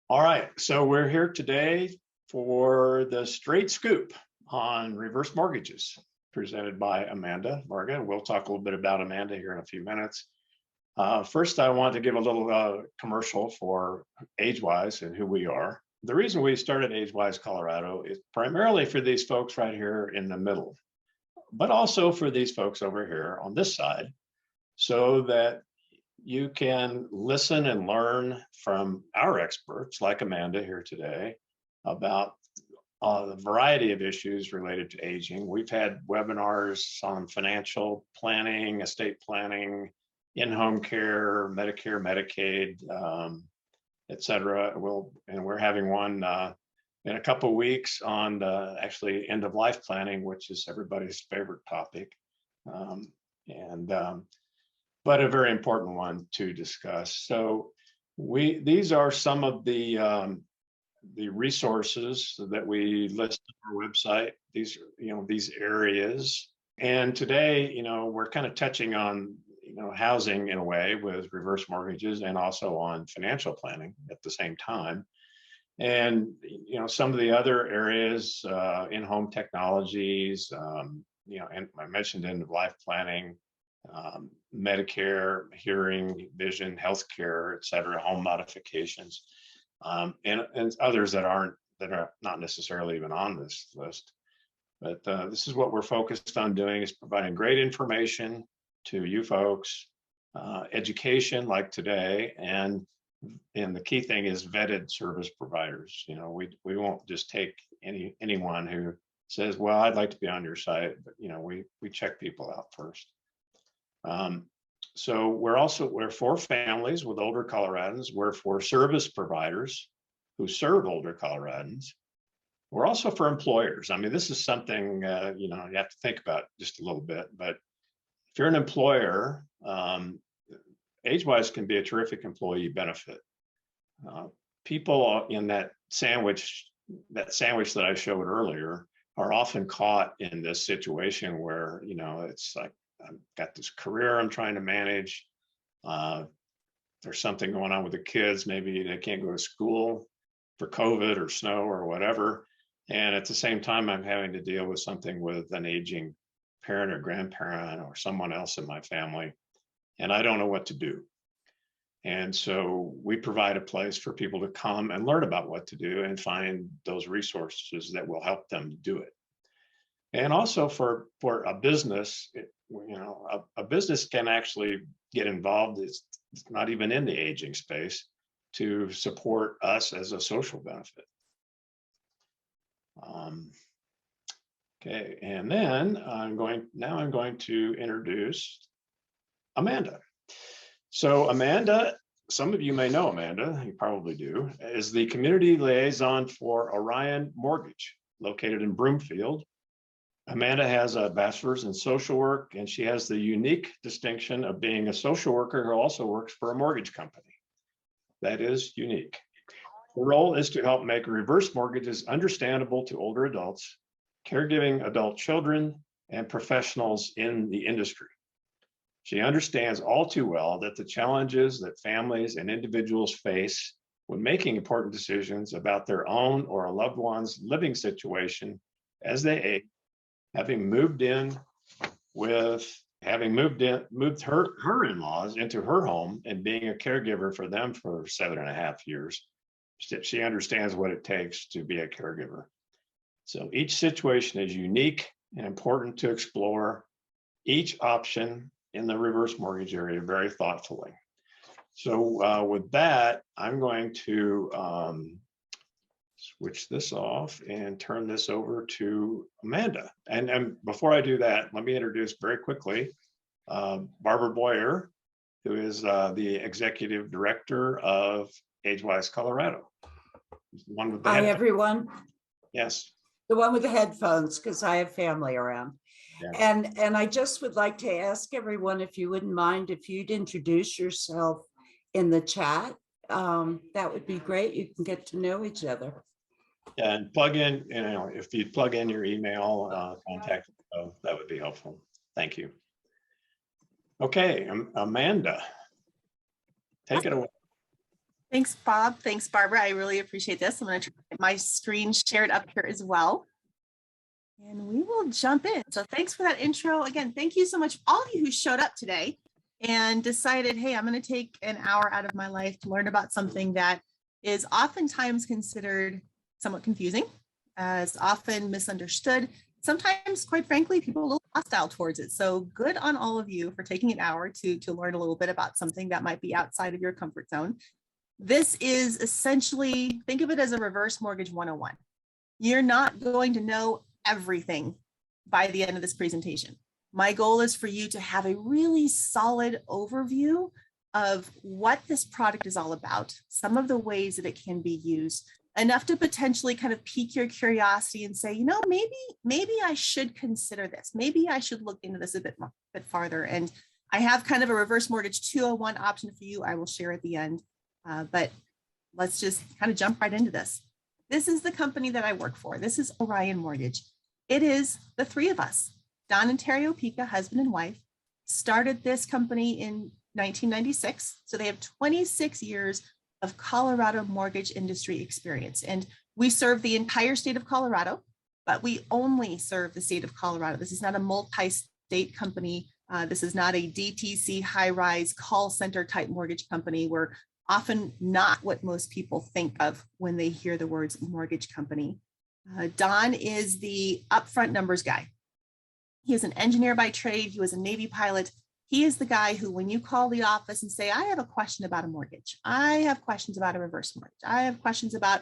All right, so we're here today for the straight scoop on reverse mortgages presented by Amanda Varga. We'll talk a little bit about Amanda here in a few minutes. First, I want to give a little commercial for AgeWise and who we are. The reason we started AgeWise Colorado is primarily for these folks right here in the middle, but also for these folks over here on this side, so that you can listen and learn from our experts like Amanda here today about the variety of issues related to aging. We've had webinars on financial planning, estate planning, in-home care, Medicare, Medicaid, et cetera. We're having one in a couple of weeks on actually end-of-life planning, which is everybody's favorite topic. But a very important one to discuss. So these are some of the resources that we list on our website. These these areas. And today, we're kind of touching on housing in a way with reverse mortgages, and also on financial planning at the same time. And some of the other areas, in-home technologies, and I mentioned end-of-life planning, Medicare, hearing, vision, healthcare, et cetera, home modifications, and others that are not necessarily even on this list. But this is what we're focused on doing, is providing great information to you folks, education like today, and the key thing is vetted service providers. We won't just take anyone who says, well, I'd like to be on your site, but we check people out first. So we're for families with older Coloradans. We're for service providers who serve older Coloradans. We're also for employers. I mean, this is something, you have to think about just a little bit, but if you're an employer, AgeWise can be a terrific employee benefit. People in that sandwich that I showed earlier are often caught in this situation where, it's like, I've got this career I'm trying to manage. There's something going on with the kids. Maybe they can't go to school for COVID or snow or whatever. And at the same time, I'm having to deal with something with an aging parent or grandparent or someone else in my family, and I don't know what to do. And so we provide a place for people to come and learn about what to do and find those resources that will help them do it. And also for a business, a business can actually get involved. It's not even in the aging space, to support us as a social benefit. Okay, and then I'm going to introduce Amanda. So Amanda, some of you may know Amanda, you probably do, is the community liaison for Orion Mortgage, located in Broomfield. Amanda has a bachelor's in social work, and she has the unique distinction of being a social worker who also works for a mortgage company. That is unique. The role is to help make reverse mortgages understandable to older adults, caregiving adult children, and professionals in the industry. She understands all too well that the challenges that families and individuals face when making important decisions about their own or a loved one's living situation as they age, having moved her in-laws into her home and being a caregiver for them for 7.5 years. She understands what it takes to be a caregiver. So each situation is unique and important to explore each option in the reverse mortgage area very thoughtfully. So with that, I'm going to switch this off and turn this over to Amanda. And before I do that, let me introduce very quickly Barbara Boyer, who is the executive director of AgeWise Colorado. One with the Hi, everyone. Yes. The one with the headphones, because I have family around. Yeah. And I just would like to ask everyone, if you wouldn't mind, if you'd introduce yourself in the chat, that would be great. You can get to know each other. And plug in, if you plug in your email contact, that would be helpful. Thank you. Okay, Amanda, take it away. Thanks, Bob. Thanks, Barbara. I really appreciate this. I'm going to get my screen shared up here as well. And we will jump in. So thanks for that intro. Again, thank you so much, all of you who showed up today and decided, hey, I'm going to take an hour out of my life to learn about something that is oftentimes considered somewhat confusing, is often misunderstood. Sometimes, quite frankly, people are a little hostile towards it. So good on all of you for taking an hour to learn a little bit about something that might be outside of your comfort zone. This is essentially, think of it as a reverse mortgage 101. You're not going to know everything by the end of this presentation. My goal is for you to have a really solid overview of what this product is all about, some of the ways that it can be used, enough to potentially kind of pique your curiosity and say, you know, maybe I should consider this. Maybe I should look into this a bit farther. And I have kind of a reverse mortgage 201 option for you. I will share at the end, but let's just kind of jump right into this. This is the company that I work for. This is Orion Mortgage. It is the three of us. Don and Terry Opeka, husband and wife, started this company in 1996. So they have 26 years of Colorado mortgage industry experience. And we serve the entire state of Colorado, but we only serve the state of Colorado. This is not a multi-state company. This is not a DTC high-rise call center type mortgage company. We're often not what most people think of when they hear the words mortgage company. Don is the upfront numbers guy. He is an engineer by trade. He was a Navy pilot. He is the guy who, when you call the office and say, I have a question about a mortgage, I have questions about a reverse mortgage, I have questions about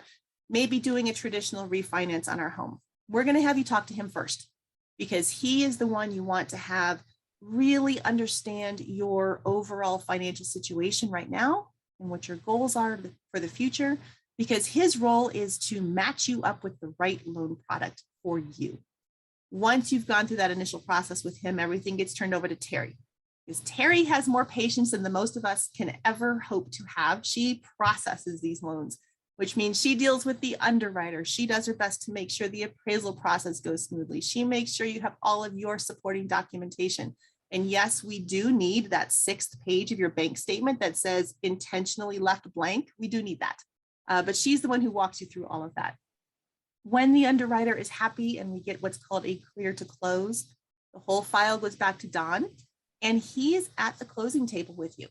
maybe doing a traditional refinance on our home, we're going to have you talk to him first, because he is the one you want to have really understand your overall financial situation right now and what your goals are for the future, because his role is to match you up with the right loan product for you. Once you've gone through that initial process with him, everything gets turned over to Terry, because Terry has more patience than the most of us can ever hope to have. She processes these loans, which means she deals with the underwriter. She does her best to make sure the appraisal process goes smoothly. She makes sure you have all of your supporting documentation. And yes, we do need that 6th page of your bank statement that says intentionally left blank. We do need that. But she's the one who walks you through all of that. When the underwriter is happy and we get what's called a clear to close, the whole file goes back to Don, and he's at the closing table with you.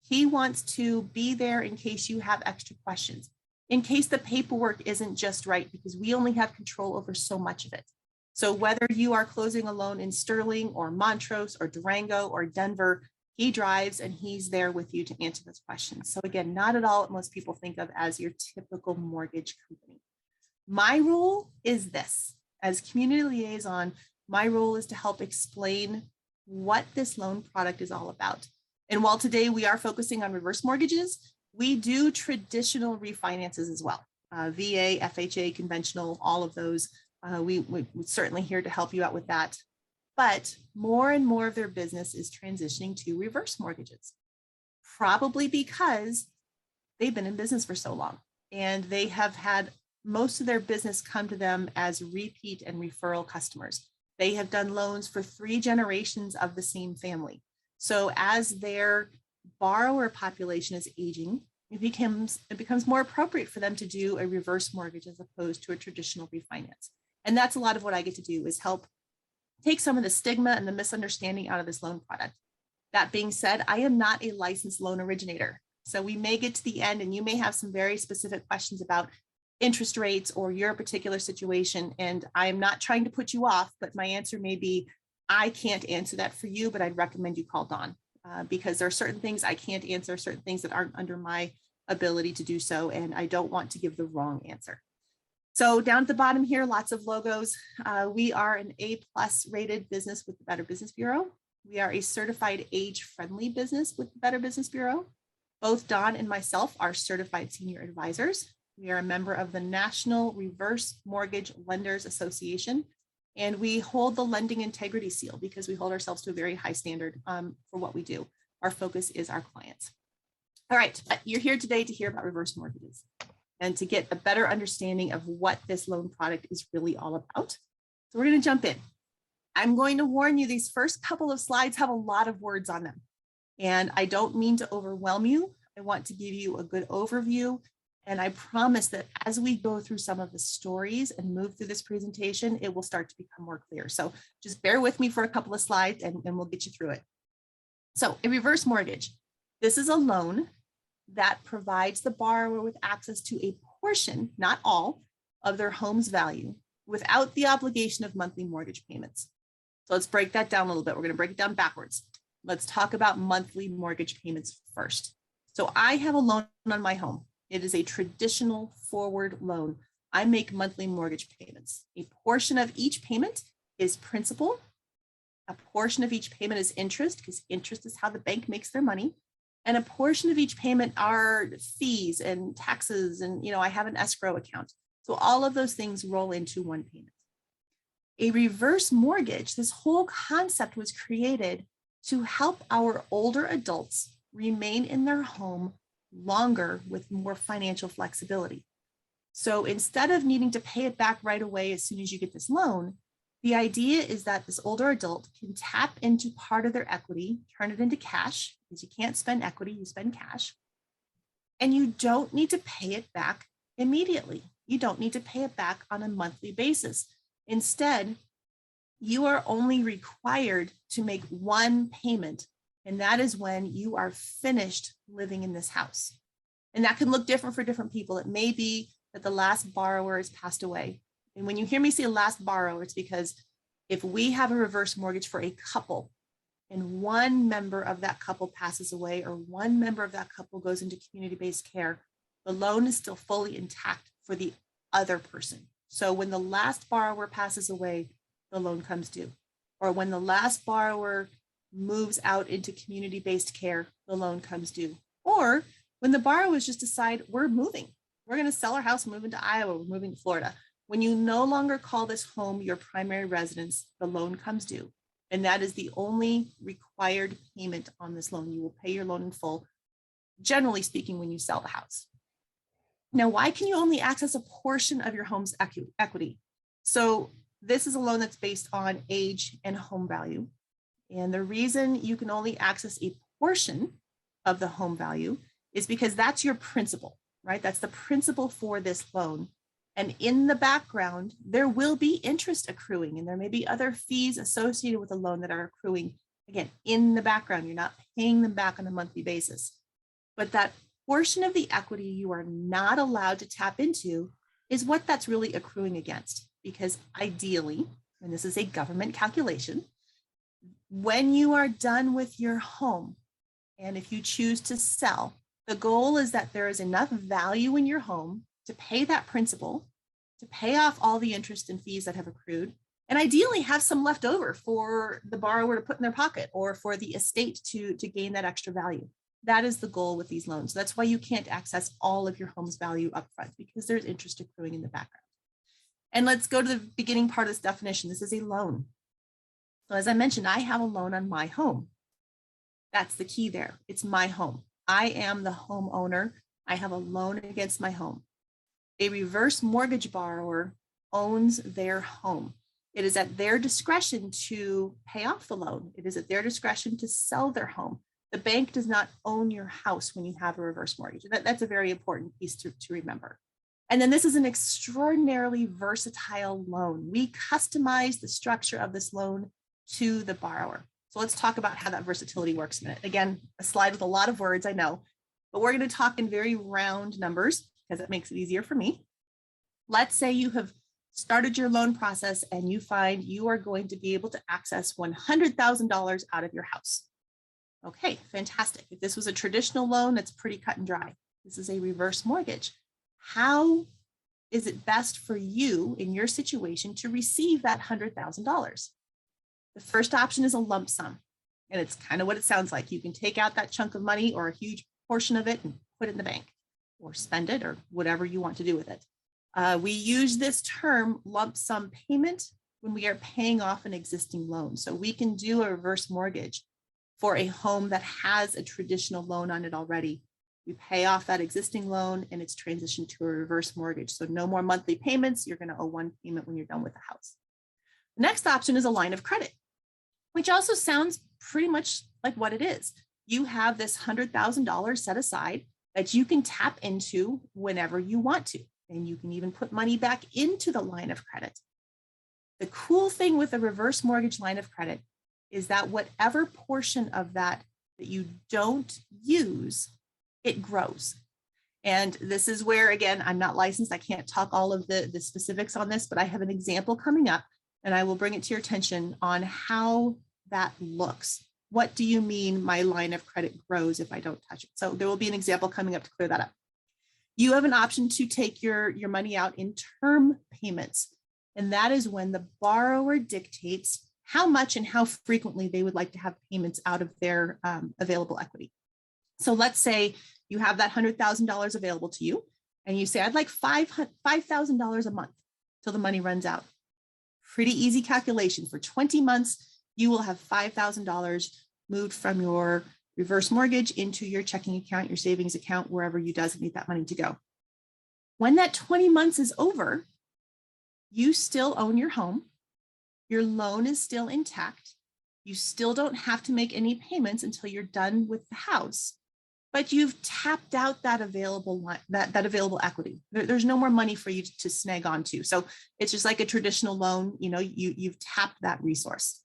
He wants to be there in case you have extra questions, in case the paperwork isn't just right, because we only have control over so much of it. So whether you are closing a loan in Sterling or Montrose or Durango or Denver, he drives and he's there with you to answer those questions. So again, not at all what most people think of as your typical mortgage company. My role is this. As community liaison, my role is to help explain what this loan product is all about. And while today we are focusing on reverse mortgages, we do traditional refinances as well. VA, FHA, conventional, all of those. We're certainly here to help you out with that. But more and more of their business is transitioning to reverse mortgages, probably because they've been in business for so long and they have had most of their business come to them as repeat and referral customers. They have done loans for 3 generations of the same family. So as their borrower population is aging, it becomes more appropriate for them to do a reverse mortgage as opposed to a traditional refinance. And that's a lot of what I get to do, is help take some of the stigma and the misunderstanding out of this loan product. That being said, I am not a licensed loan originator. So we may get to the end and you may have some very specific questions about interest rates or your particular situation. And I am not trying to put you off, but my answer may be, I can't answer that for you, but I'd recommend you call Don because there are certain things I can't answer, certain things that aren't under my ability to do so. And I don't want to give the wrong answer. So down at the bottom here, lots of logos. We are an A+ rated business with the Better Business Bureau. We are a certified age-friendly business with the Better Business Bureau. Both Don and myself are certified senior advisors. We are a member of the National Reverse Mortgage Lenders Association, and we hold the lending integrity seal because we hold ourselves to a very high standard for what we do. Our focus is our clients. All right, you're here today to hear about reverse mortgages and to get a better understanding of what this loan product is really all about. So we're going to jump in. I'm going to warn you, these first couple of slides have a lot of words on them, and I don't mean to overwhelm you. I want to give you a good overview. And I promise that as we go through some of the stories and move through this presentation, it will start to become more clear. So just bear with me for a couple of slides and we'll get you through it. So a reverse mortgage. This is a loan that provides the borrower with access to a portion, not all, of their home's value without the obligation of monthly mortgage payments. So let's break that down a little bit. We're going to break it down backwards. Let's talk about monthly mortgage payments first. So I have a loan on my home. It is a traditional forward loan. I make monthly mortgage payments. A portion of each payment is principal. A portion of each payment is interest, because interest is how the bank makes their money. And a portion of each payment are fees and taxes. And, I have an escrow account. So all of those things roll into one payment. A reverse mortgage, this whole concept was created to help our older adults remain in their home longer with more financial flexibility. So instead of needing to pay it back right away as soon as you get this loan, the idea is that this older adult can tap into part of their equity, turn it into cash, because you can't spend equity, you spend cash, and you don't need to pay it back immediately. You don't need to pay it back on a monthly basis. Instead, you are only required to make one payment, and that is when you are finished living in this house. And that can look different for different people. It may be that the last borrower has passed away. And when you hear me say last borrower, it's because if we have a reverse mortgage for a couple and one member of that couple passes away or one member of that couple goes into community-based care, the loan is still fully intact for the other person. So when the last borrower passes away, the loan comes due. Or when the last borrower moves out into community-based care, the loan comes due. Or when the borrowers just decide we're moving, we're going to sell our house, move into Iowa, we're moving to Florida. When you no longer call this home your primary residence, the loan comes due. And that is the only required payment on this loan. You will pay your loan in full, generally speaking, when you sell the house. Now, why can you only access a portion of your home's equity? So this is a loan that's based on age and home value. And the reason you can only access a portion of the home value is because that's your principal, right? That's the principal for this loan. And in the background, there will be interest accruing, and there may be other fees associated with a loan that are accruing, again, in the background. You're not paying them back on a monthly basis. But that portion of the equity you are not allowed to tap into is what that's really accruing against. Because ideally, and this is a government calculation, when you are done with your home, and if you choose to sell, the goal is that there is enough value in your home to pay that principal, to pay off all the interest and fees that have accrued, and ideally have some left over for the borrower to put in their pocket or for the estate to gain that extra value. That is the goal with these loans. That's why you can't access all of your home's value upfront, because there's interest accruing in the background. And let's go to the beginning part of this definition. This is a loan. So as I mentioned, I have a loan on my home. That's the key there. It's my home. I am the homeowner. I have a loan against my home. A reverse mortgage borrower owns their home. It is at their discretion to pay off the loan. It is at their discretion to sell their home. The bank does not own your house when you have a reverse mortgage. That's a very important piece to remember. And then this is an extraordinarily versatile loan. We customize the structure of this loan to the borrower. So let's talk about how that versatility works in a minute. Again, a slide with a lot of words, I know, but we're going to talk in very round numbers because it makes it easier for me. Let's say you have started your loan process and you find you are going to be able to access $100,000 out of your house. Okay, fantastic. If this was a traditional loan, that's pretty cut and dry. This is a reverse mortgage. How is it best for you in your situation to receive that $100,000? The first option is a lump sum, and it's kind of what it sounds like. You can take out that chunk of money or a huge portion of it and put it in the bank or spend it or whatever you want to do with it. We use this term lump sum payment when we are paying off an existing loan. So we can do a reverse mortgage for a home that has a traditional loan on it already. We pay off that existing loan and it's transitioned to a reverse mortgage. So no more monthly payments. You're going to owe one payment when you're done with the house. The next option is a line of credit, which also sounds pretty much like what it is. you have this $100,000 set aside that you can tap into whenever you want to. And you can even put money back into the line of credit. The cool thing with a reverse mortgage line of credit is that whatever portion of that you don't use, it grows. And this is where, again, I'm not licensed. I can't talk all of the specifics on this, but I have an example coming up and I will bring it to your attention on how that looks. What do you mean my line of credit grows if I don't touch it? So there will be an example coming up to clear that up. You have an option to take your money out in term payments. And that is when the borrower dictates how much and how frequently they would like to have payments out of their available equity. So let's say you have that $100,000 available to you and you say, I'd like $5,000 a month till the money runs out. Pretty easy calculation. For 20 months, you will have $5,000 moved from your reverse mortgage into your checking account, your savings account, wherever you designate that money to go. When that 20 months is over, you still own your home. Your loan is still intact. You still don't have to make any payments until you're done with the house, but you've tapped out that available equity. There's no more money for you to snag onto. So it's just like a traditional loan. You've tapped that resource.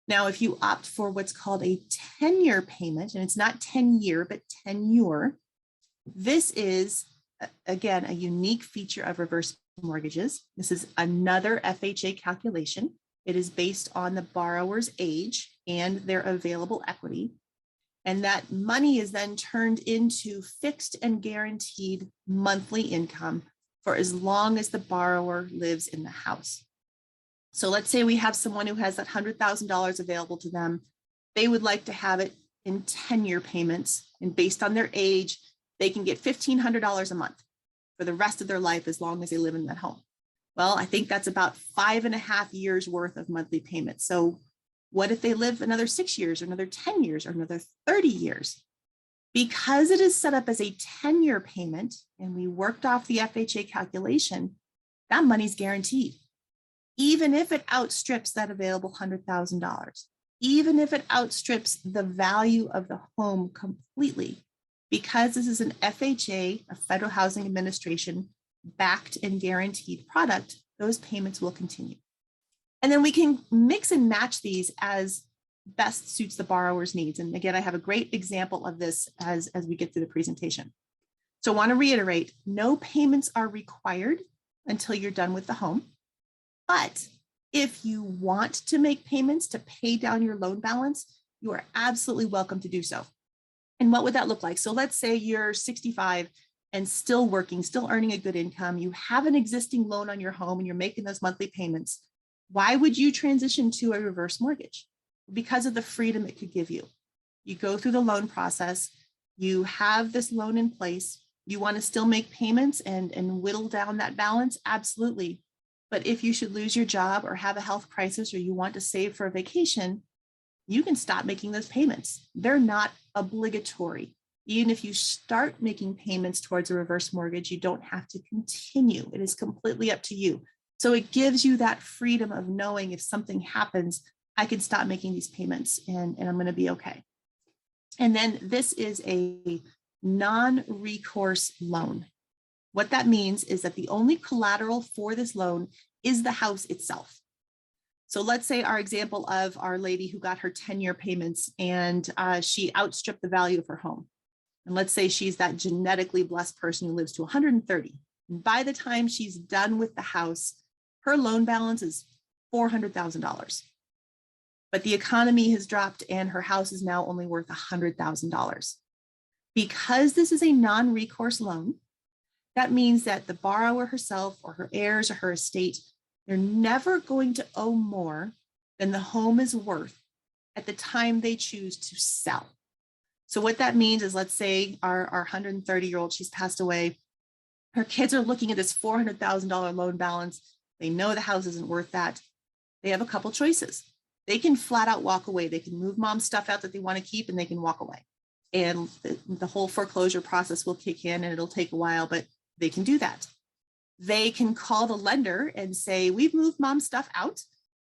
Now, if you opt for what's called a 10-year payment, and it's not 10-year, but tenure, this is, again, a unique feature of reverse mortgages. This is another FHA calculation. It is based on the borrower's age and their available equity. And that money is then turned into fixed and guaranteed monthly income for as long as the borrower lives in the house. So let's say we have someone who has that $100,000 available to them. They would like to have it in 10-year payments. And based on their age, they can get $1,500 a month for the rest of their life as long as they live in that home. Well, I think that's about 5.5 years worth of monthly payments. So what if they live another 6 years or another 10 years or another 30 years? Because it is set up as a 10-year payment and we worked off the FHA calculation, that money's guaranteed. Even if it outstrips that available $100,000, even if it outstrips the value of the home completely, because this is an FHA, a Federal Housing Administration, backed and guaranteed product, those payments will continue. And then we can mix and match these as best suits the borrower's needs. And again, I have a great example of this as we get through the presentation. So I want to reiterate, no payments are required until you're done with the home. But if you want to make payments to pay down your loan balance, you are absolutely welcome to do so. And what would that look like? So let's say you're 65 and still working, still earning a good income. You have an existing loan on your home and you're making those monthly payments. Why would you transition to a reverse mortgage? Because of the freedom it could give you. You go through the loan process, you have this loan in place, you want to still make payments and whittle down that balance? Absolutely. But if you should lose your job or have a health crisis or you want to save for a vacation, you can stop making those payments. They're not obligatory. Even if you start making payments towards a reverse mortgage, you don't have to continue. It is completely up to you. So it gives you that freedom of knowing if something happens, I can stop making these payments and I'm going to be okay. And then this is a non-recourse loan. What that means is that the only collateral for this loan is the house itself. So let's say our example of our lady who got her 10-year payments and she outstripped the value of her home. And let's say she's that genetically blessed person who lives to 130. And by the time she's done with the house, her loan balance is $400,000. But the economy has dropped and her house is now only worth $100,000. Because this is a non-recourse loan, that means that the borrower herself or her heirs or her estate, they're never going to owe more than the home is worth at the time they choose to sell. So what that means is, let's say our 130-year-old, she's passed away. Her kids are looking at this $400,000 loan balance. They know the house isn't worth that. They have a couple choices. They can flat out walk away. They can move mom's stuff out that they want to keep and they can walk away. And the whole foreclosure process will kick in and it'll take a while, but they can do that. They can call the lender and say, we've moved mom's stuff out.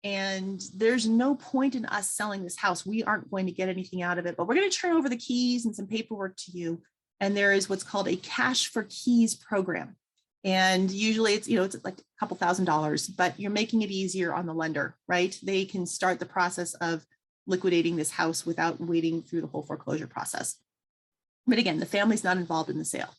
and there's no point in us selling this house. We aren't going to get anything out of it, but we're going to turn over the keys and some paperwork to you. And there is what's called a cash for keys program. And usually it's, it's like a couple $1,000s, but you're making it easier on the lender, right? They can start the process of liquidating this house without waiting through the whole foreclosure process. But again, the family's not involved in the sale.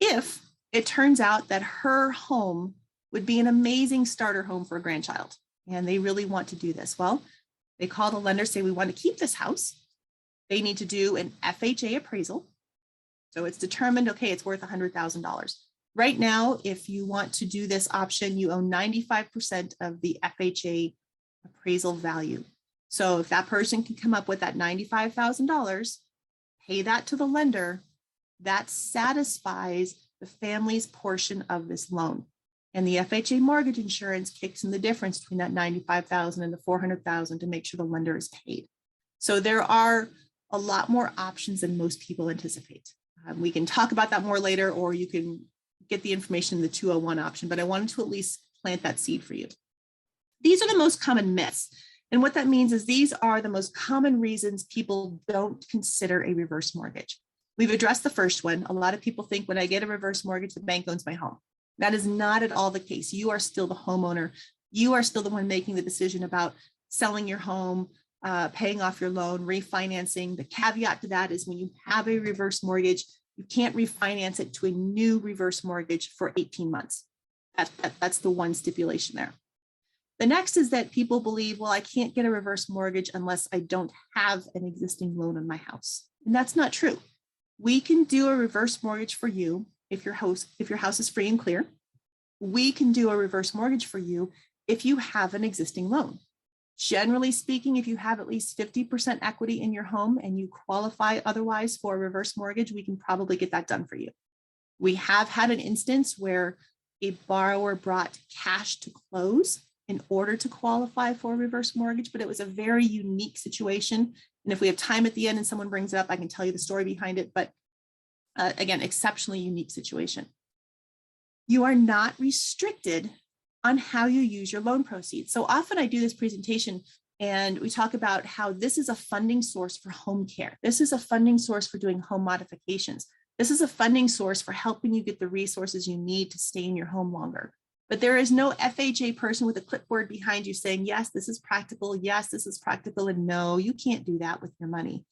If it turns out that her home would be an amazing starter home for a grandchild, and they really want to do this, well, they call the lender, say, we want to keep this house. They need to do an FHA appraisal. So it's determined, okay, it's worth $100,000. Right now, if you want to do this option, you own 95% of the FHA appraisal value. So if that person can come up with that $95,000, pay that to the lender, that satisfies the family's portion of this loan. And the FHA mortgage insurance kicks in the difference between that $95,000 and the $400,000 to make sure the lender is paid. So there are a lot more options than most people anticipate. We can talk about that more later, or you can get the information in the 201 option, but I wanted to at least plant that seed for you. These are the most common myths. And what that means is these are the most common reasons people don't consider a reverse mortgage. We've addressed the first one. A lot of people think when I get a reverse mortgage, the bank owns my home. That is not at all the case. You are still the homeowner. You are still the one making the decision about selling your home, paying off your loan, refinancing. The caveat to that is when you have a reverse mortgage, you can't refinance it to a new reverse mortgage for 18 months. That's the one stipulation there. The next is that people believe, well, I can't get a reverse mortgage unless I don't have an existing loan on my house. And that's not true. We can do a reverse mortgage for you if your house is free and clear. We can do a reverse mortgage for you if you have an existing loan. Generally speaking, if you have at least 50% equity in your home and you qualify otherwise for a reverse mortgage, we can probably get that done for you. We have had an instance where a borrower brought cash to close in order to qualify for a reverse mortgage, but it was a very unique situation. And if we have time at the end and someone brings it up, I can tell you the story behind it. But again, exceptionally unique situation. You are not restricted on how you use your loan proceeds. So often I do this presentation and we talk about how this is a funding source for home care. This is a funding source for doing home modifications. This is a funding source for helping you get the resources you need to stay in your home longer. But there is no FHA person with a clipboard behind you saying, yes, this is practical. Yes, this is practical. And no, you can't do that with your money.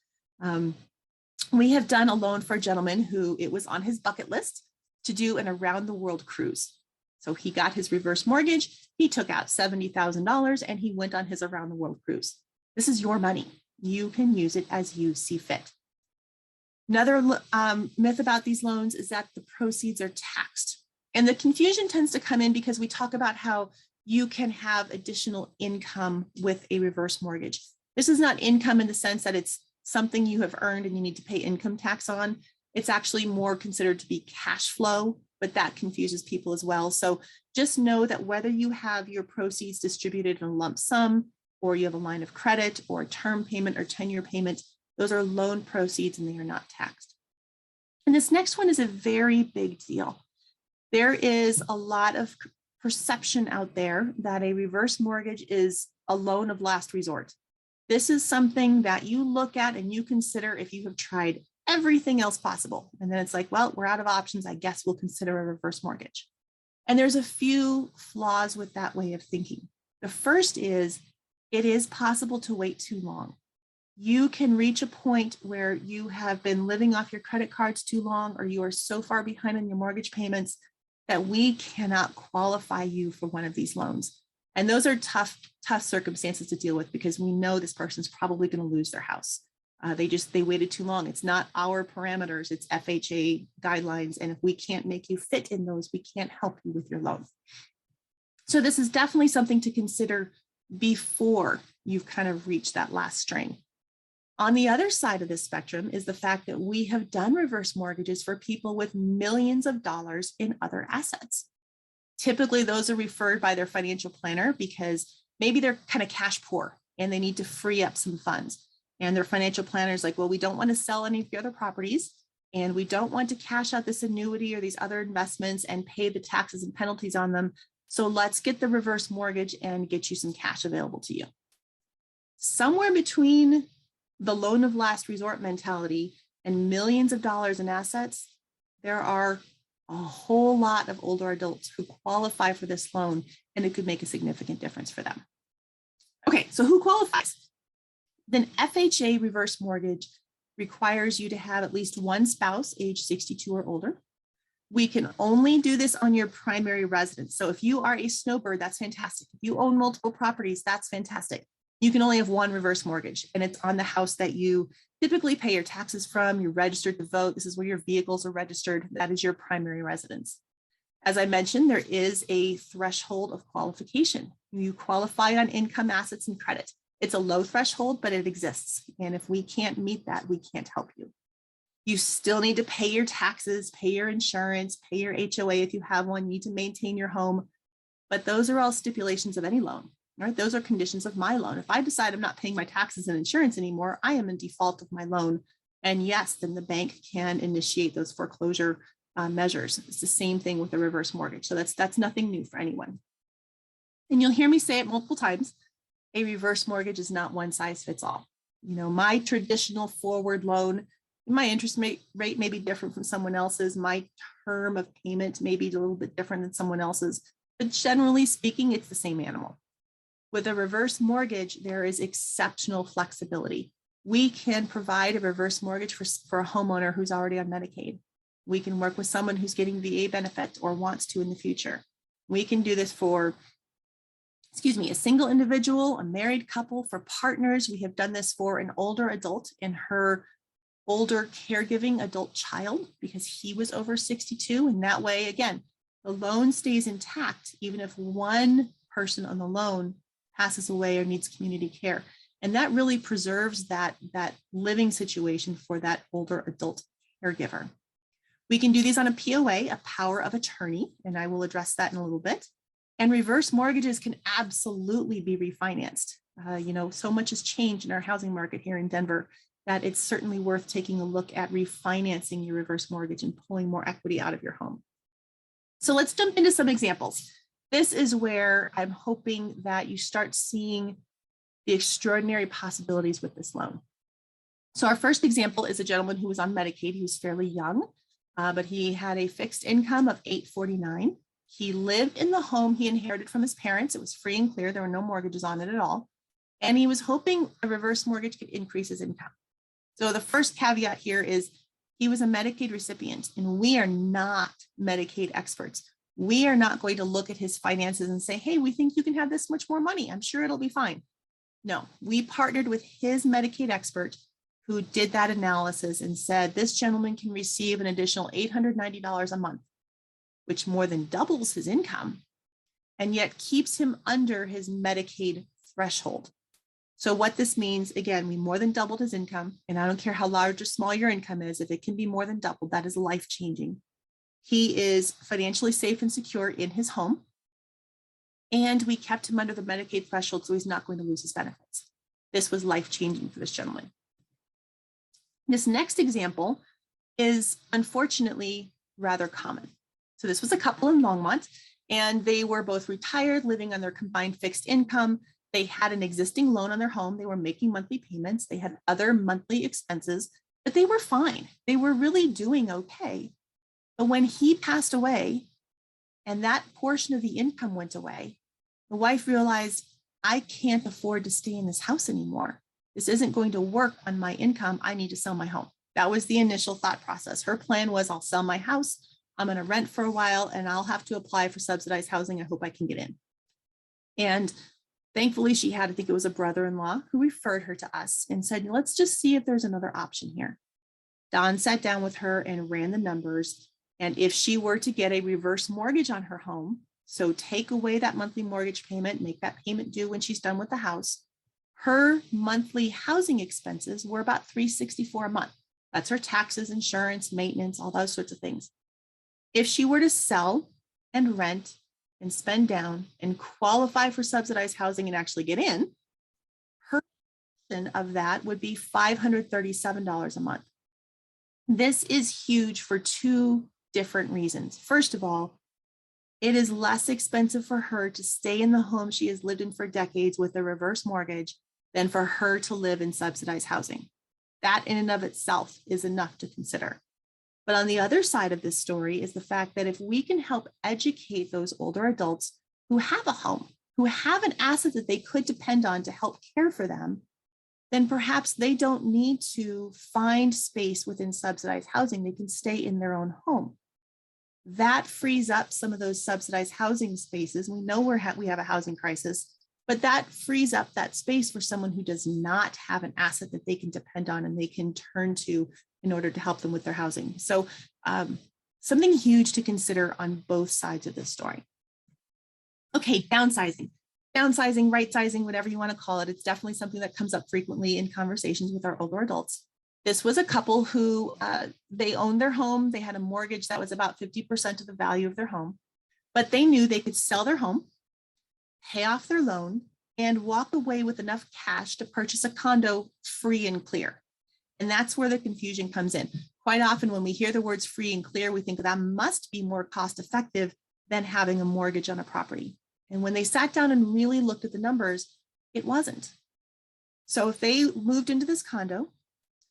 We have done a loan for a gentleman who it was on his bucket list to do an around the world cruise. So he got his reverse mortgage. He took out $70,000 and he went on his around the world cruise. This is your money. You can use it as you see fit. Another myth about these loans is that the proceeds are taxed. And the confusion tends to come in because we talk about how you can have additional income with a reverse mortgage. This is not income in the sense that it's something you have earned and you need to pay income tax on. It's actually more considered to be cash flow, but that confuses people as well. So just know that whether you have your proceeds distributed in a lump sum, or you have a line of credit or a term payment or 10-year payment, those are loan proceeds and they are not taxed. And this next one is a very big deal. There is a lot of perception out there that a reverse mortgage is a loan of last resort. This is something that you look at and you consider if you have tried everything else possible. And then it's like, well, we're out of options. I guess we'll consider a reverse mortgage. And there's a few flaws with that way of thinking. The first is it is possible to wait too long. You can reach a point where you have been living off your credit cards too long, or you are so far behind on your mortgage payments that we cannot qualify you for one of these loans. And those are tough circumstances to deal with because we know this person's probably going to lose their house. They waited too long. It's not our parameters, it's FHA guidelines. And if we can't make you fit in those, we can't help you with your loan. So this is definitely something to consider before you've kind of reached that last string. On the other side of this spectrum is the fact that we have done reverse mortgages for people with millions of dollars in other assets. Typically, those are referred by their financial planner because maybe they're kind of cash poor and they need to free up some funds. And their financial planner is like, well, we don't want to sell any of the other properties and we don't want to cash out this annuity or these other investments and pay the taxes and penalties on them. So let's get the reverse mortgage and get you some cash available to you. Somewhere between the loan of last resort mentality and millions of dollars in assets, there are a whole lot of older adults who qualify for this loan, and it could make a significant difference for them. Okay, so who qualifies? Then FHA reverse mortgage requires you to have at least one spouse age 62 or older. We can only do this on your primary residence. So if you are a snowbird, that's fantastic. If you own multiple properties, that's fantastic. You can only have one reverse mortgage, and it's on the house that you typically pay your taxes from. You're registered to vote. This is where your vehicles are registered. That is your primary residence. As I mentioned, there is a threshold of qualification. You qualify on income, assets, and credit. It's a low threshold, but it exists. And if we can't meet that, we can't help you. You still need to pay your taxes, pay your insurance, pay your HOA if you have one, you need to maintain your home. But those are all stipulations of any loan, right? Those are conditions of my loan. If I decide I'm not paying my taxes and insurance anymore, I am in default of my loan. And yes, then the bank can initiate those foreclosure measures. It's the same thing with the reverse mortgage. So that's nothing new for anyone. And you'll hear me say it multiple times. A reverse mortgage is not one size fits all. You know, my traditional forward loan, my interest rate may be different from someone else's. My term of payment may be a little bit different than someone else's, but generally speaking, it's the same animal. With a reverse mortgage, there is exceptional flexibility. We can provide a reverse mortgage for a homeowner who's already on Medicaid. We can work with someone who's getting VA benefit or wants to in the future. We can do this for, a single individual, a married couple, for partners. We have done this for an older adult and her older caregiving adult child because he was over 62. And that way, again, the loan stays intact, even if one person on the loan passes away or needs community care. And that really preserves that living situation for that older adult caregiver. We can do these on a POA, a power of attorney, and I will address that in a little bit. And reverse mortgages can absolutely be refinanced. So much has changed in our housing market here in Denver that it's certainly worth taking a look at refinancing your reverse mortgage and pulling more equity out of your home. So let's jump into some examples. This is where I'm hoping that you start seeing the extraordinary possibilities with this loan. So our first example is a gentleman who was on Medicaid. He was fairly young, but he had a fixed income of $849. He lived in the home he inherited from his parents. It was free and clear. There were no mortgages on it at all. And he was hoping a reverse mortgage could increase his income. So the first caveat here is he was a Medicaid recipient, and we are not Medicaid experts. We are not going to look at his finances and say, hey, we think you can have this much more money. I'm sure it'll be fine. No, we partnered with his Medicaid expert who did that analysis and said, this gentleman can receive an additional $890 a month, which more than doubles his income and yet keeps him under his Medicaid threshold. So what this means, again, we more than doubled his income, and I don't care how large or small your income is, if it can be more than doubled, that is life-changing. He is financially safe and secure in his home, and we kept him under the Medicaid threshold, so he's not going to lose his benefits. This was life-changing for this gentleman. This next example is unfortunately rather common. So this was a couple in Longmont, and they were both retired, living on their combined fixed income. They had an existing loan on their home. They were making monthly payments. They had other monthly expenses, but they were fine. They were really doing okay. But when he passed away and that portion of the income went away, the wife realized, I can't afford to stay in this house anymore. This isn't going to work on my income. I need to sell my home. That was the initial thought process. Her plan was, I'll sell my house. I'm going to rent for a while and I'll have to apply for subsidized housing. I hope I can get in. And thankfully, she had, I think it was a brother-in-law who referred her to us and said, let's just see if there's another option here. Don sat down with her and ran the numbers. And if she were to get a reverse mortgage on her home, so take away that monthly mortgage payment, make that payment due when she's done with the house, her monthly housing expenses were about $364 a month. That's her taxes, insurance, maintenance, all those sorts of things. If she were to sell and rent and spend down and qualify for subsidized housing and actually get in, her portion of that would be $537 a month. This is huge for two different reasons. First of all, It is less expensive for her to stay in the home she has lived in for decades with a reverse mortgage than for her to live in subsidized housing. That in and of itself is enough to consider. But on the other side of this story is the fact that if we can help educate those older adults who have a home, who have an asset that they could depend on to help care for them, then perhaps they don't need to find space within subsidized housing. They can stay in their own home. That frees up some of those subsidized housing spaces. We know we have a housing crisis, but that frees up that space for someone who does not have an asset that they can depend on and they can turn to in order to help them with their housing. So something huge to consider on both sides of this story. Okay, downsizing, right sizing, whatever you want to call it. It's definitely something that comes up frequently in conversations with our older adults. This was a couple who they owned their home. They had a mortgage that was about 50% of the value of their home, but they knew they could sell their home, pay off their loan, and walk away with enough cash to purchase a condo free and clear. And that's where the confusion comes in. Quite often when we hear the words free and clear, we think that must be more cost effective than having a mortgage on a property. And when they sat down and really looked at the numbers, it wasn't. So if they moved into this condo,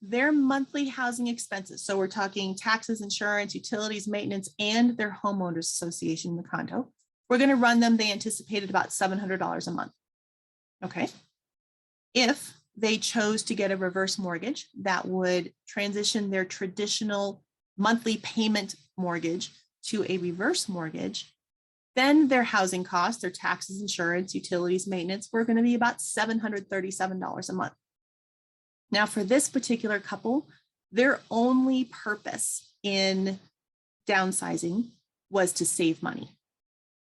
their monthly housing expenses, so we're talking taxes, insurance, utilities, maintenance, and their homeowners association in the condo, we're going to run them, they anticipated about $700 a month. Okay. If they chose to get a reverse mortgage that would transition their traditional monthly payment mortgage to a reverse mortgage, then their housing costs, their taxes, insurance, utilities, maintenance, were going to be about $737 a month. Now, for this particular couple, their only purpose in downsizing was to save money.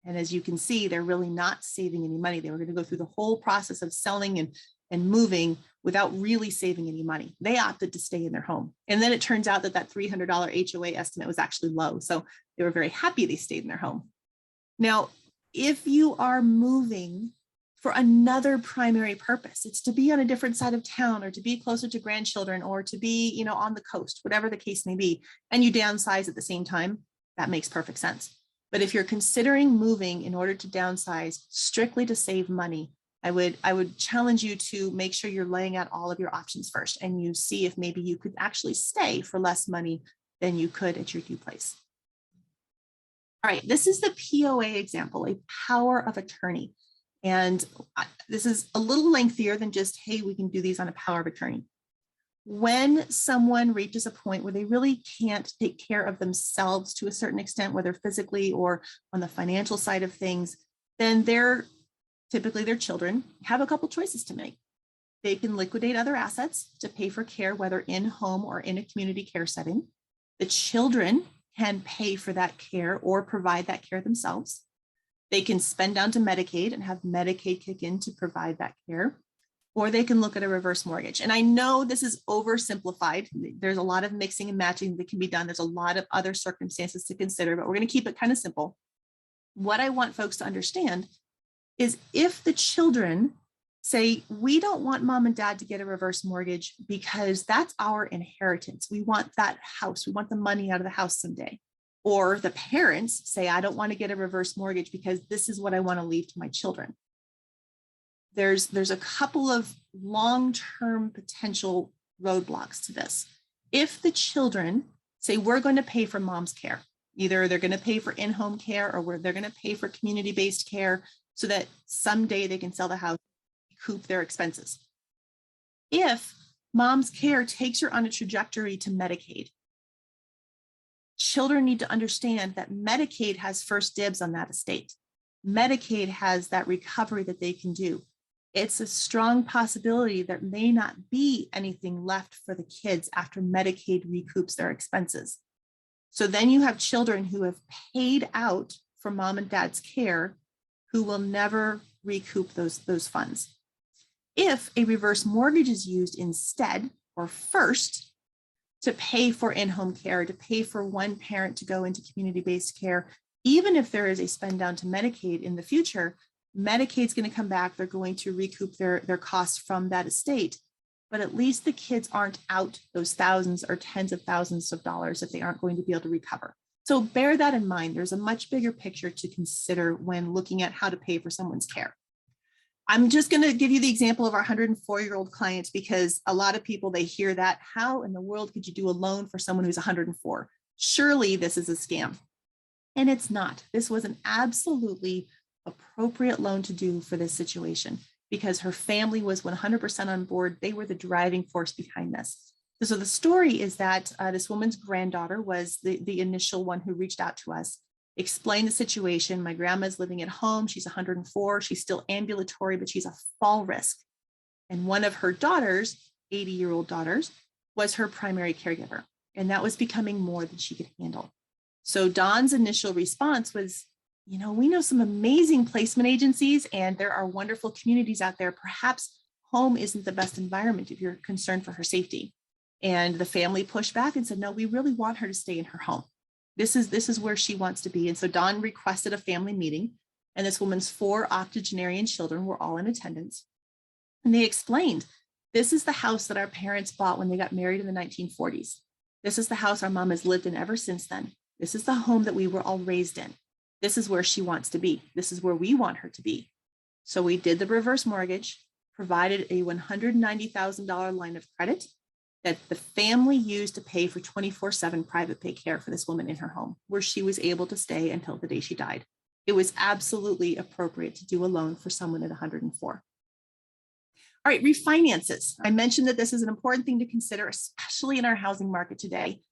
And as you can see, they're really not saving any money. They were going to go through the whole process of selling and moving without really saving any money. They opted to stay in their home. And then it turns out that that $300 HOA estimate was actually low. So they were very happy they stayed in their home. Now, if you are moving for another primary purpose, it's to be on a different side of town or to be closer to grandchildren or to be, on the coast, whatever the case may be, and you downsize at the same time, that makes perfect sense. But if you're considering moving in order to downsize strictly to save money, I would challenge you to make sure you're laying out all of your options first and you see if maybe you could actually stay for less money than you could at your new place. All right, this is the POA example, a power of attorney. And this is a little lengthier than just, hey, we can do these on a power of attorney. When someone reaches a point where they really can't take care of themselves to a certain extent, whether physically or on the financial side of things, then typically their children have a couple choices to make. They can liquidate other assets to pay for care, whether in home or in a community care setting. The children can pay for that care or provide that care themselves. They can spend down to Medicaid and have Medicaid kick in to provide that care, or they can look at a reverse mortgage. And I know this is oversimplified. There's a lot of mixing and matching that can be done. There's a lot of other circumstances to consider, but we're going to keep it kind of simple. What I want folks to understand is if the children say, we don't want mom and dad to get a reverse mortgage because that's our inheritance. We want that house. We want the money out of the house someday. Or the parents say, I don't want to get a reverse mortgage because this is what I want to leave to my children. There's a couple of long-term potential roadblocks to this. If the children say, we're going to pay for mom's care, either they're going to pay for in-home care or they're going to pay for community-based care so that someday they can sell the house, recoup their expenses. If mom's care takes her on a trajectory to Medicaid, children need to understand that Medicaid has first dibs on that estate. Medicaid has that recovery that they can do. It's a strong possibility there may not be anything left for the kids after Medicaid recoups their expenses. So then you have children who have paid out for mom and dad's care who will never recoup those funds. If a reverse mortgage is used instead or first to pay for in-home care, to pay for one parent to go into community-based care, even if there is a spend down to Medicaid in the future, Medicaid's going to come back. They're going to recoup their costs from that estate, but at least the kids aren't out those thousands or tens of thousands of dollars that they aren't going to be able to recover. So bear that in mind. There's a much bigger picture to consider when looking at how to pay for someone's care. I'm just going to give you the example of our 104-year-old client because a lot of people, they hear that. How in the world could you do a loan for someone who's 104? Surely this is a scam. And it's not. This was an absolutely appropriate loan to do for this situation because her family was 100% on board. They were the driving force behind this. So the story is that this woman's granddaughter was the initial one who reached out to us, explained the situation. My grandma's living at home. She's 104. She's still ambulatory, but she's a fall risk. And one of her daughters, 80-year-old daughters, was her primary caregiver. And that was becoming more than she could handle. So Dawn's initial response was, you know, we know some amazing placement agencies and there are wonderful communities out there. Perhaps home isn't the best environment if you're concerned for her safety. And the family pushed back and said, no, we really want her to stay in her home. This is where she wants to be. And so Dawn requested a family meeting, and this woman's 4 octogenarian children were all in attendance. And they explained, this is the house that our parents bought when they got married in the 1940s. This is the house our mom has lived in ever since then. This is the home that we were all raised in. This is where she wants to be. This is where we want her to be. So we did the reverse mortgage, provided a $190,000 line of credit that the family used to pay for 24/7 private pay care for this woman in her home, where she was able to stay until the day she died. It was absolutely appropriate to do a loan for someone at 104. All right, refinances. I mentioned that this is an important thing to consider, especially in our housing market today.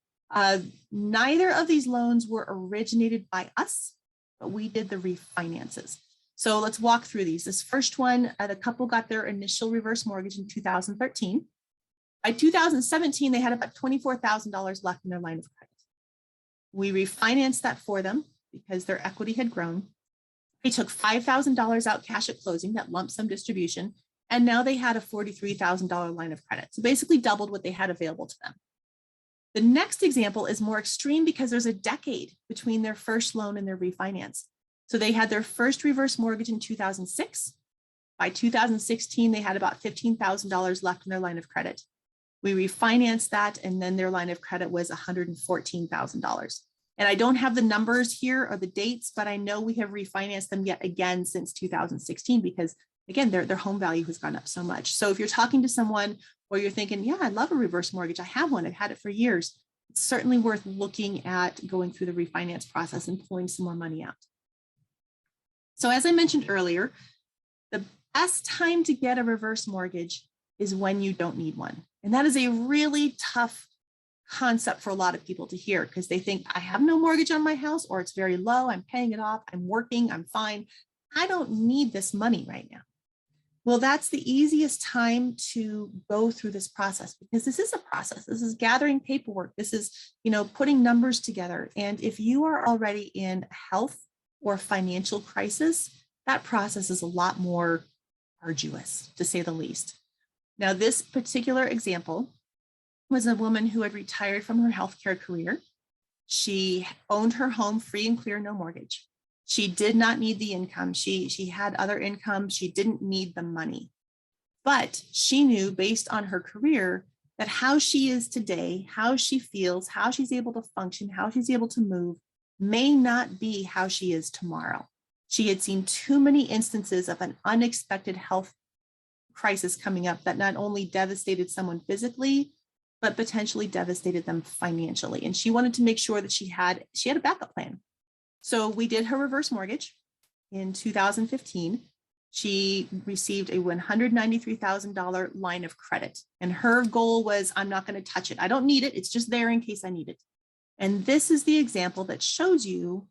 Neither of these loans were originated by us, but we did the refinances. So let's walk through these. This first one, the couple got their initial reverse mortgage in 2013. By 2017, they had about $24,000 left in their line of credit. We refinanced that for them because their equity had grown. They took $5,000 out cash at closing, that lump sum distribution, and now they had a $43,000 line of credit. So basically doubled what they had available to them. The next example is more extreme because there's a decade between their first loan and their refinance. So they had their first reverse mortgage in 2006. By 2016, they had about $15,000 left in their line of credit. We refinanced that, and then their line of credit was $114,000. And I don't have the numbers here or the dates, but I know we have refinanced them yet again since 2016 because, again, their home value has gone up so much. So if you're talking to someone or you're thinking, yeah, I love a reverse mortgage, I have one, I've had it for years, it's certainly worth looking at going through the refinance process and pulling some more money out. So as I mentioned earlier, the best time to get a reverse mortgage is when you don't need one. And that is a really tough concept for a lot of people to hear because they think I have no mortgage on my house, or it's very low, I'm paying it off, I'm working, I'm fine. I don't need this money right now. Well, that's the easiest time to go through this process because this is a process. This is gathering paperwork. This is, putting numbers together. And if you are already in a health or financial crisis, that process is a lot more arduous, to say the least. Now, this particular example was a woman who had retired from her healthcare career. She owned her home free and clear, no mortgage. She did not need the income. She had other income. She didn't need the money. But she knew based on her career that how she is today, how she feels, how she's able to function, how she's able to move may not be how she is tomorrow. She had seen too many instances of an unexpected health crisis coming up that not only devastated someone physically, but potentially devastated them financially. And she wanted to make sure that she had a backup plan. So we did her reverse mortgage in 2015. She received a $193,000 line of credit. And her goal was, I'm not going to touch it. I don't need it. It's just there in case I need it. And this is the example that shows you,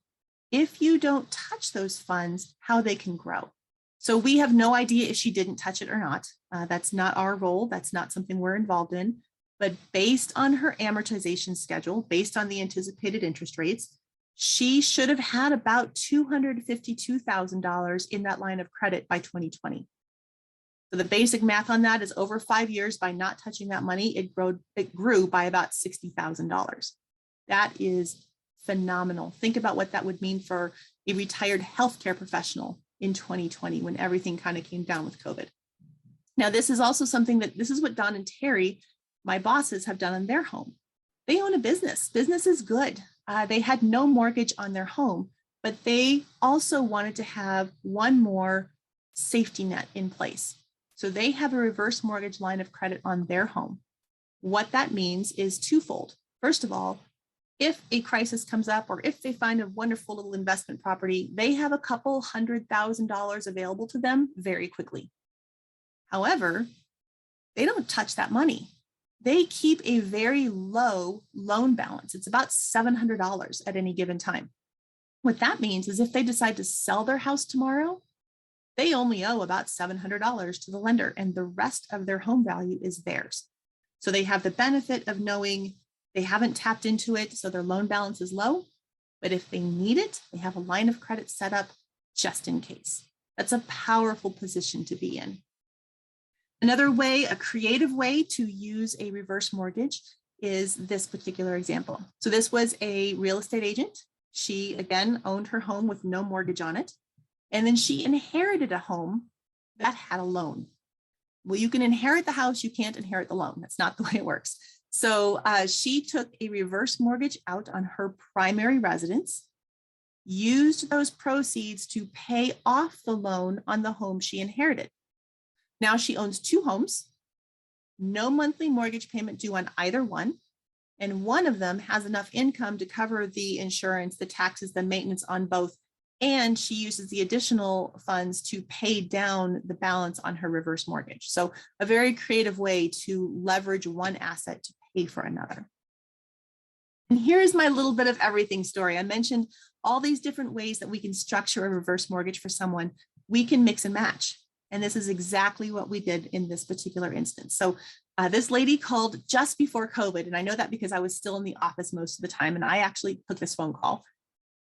if you don't touch those funds, how they can grow. So we have no idea if she didn't touch it or not. That's not our role. That's not something we're involved in. But based on her amortization schedule, based on the anticipated interest rates, she should have had about $252,000 in that line of credit by 2020. So the basic math on that is over 5 years, by not touching that money, it grew by about $60,000. That is phenomenal. Think about what that would mean for a retired healthcare professional in 2020 when everything kind of came down with COVID. Now, this is also something this is what Don and Terry, my bosses, have done in their home. They own a business. Business is good. they had no mortgage on their home, but they also wanted to have one more safety net in place. So they have a reverse mortgage line of credit on their home. What that means is twofold. First of all, if a crisis comes up or if they find a wonderful little investment property, they have a couple $100,000 available to them very quickly. However, they don't touch that money. They keep a very low loan balance. It's about $700 at any given time. What that means is if they decide to sell their house tomorrow, they only owe about $700 to the lender, and the rest of their home value is theirs. So they have the benefit of knowing they haven't tapped into it, so their loan balance is low. But if they need it, they have a line of credit set up just in case. That's a powerful position to be in. Another way, a creative way to use a reverse mortgage is this particular example. So this was a real estate agent. She, again, owned her home with no mortgage on it. And then she inherited a home that had a loan. Well, you can inherit the house, you can't inherit the loan. That's not the way it works. So she took a reverse mortgage out on her primary residence, used those proceeds to pay off the loan on the home she inherited. Now she owns two homes, no monthly mortgage payment due on either one, and one of them has enough income to cover the insurance, the taxes, the maintenance on both, and she uses the additional funds to pay down the balance on her reverse mortgage. So a very creative way to leverage one asset to pay for another. And here's my little bit of everything story. I mentioned all these different ways that we can structure a reverse mortgage for someone. We can mix and match. And this is exactly what we did in this particular instance. So this lady called just before COVID. And I know that because I was still in the office most of the time. And I actually took this phone call.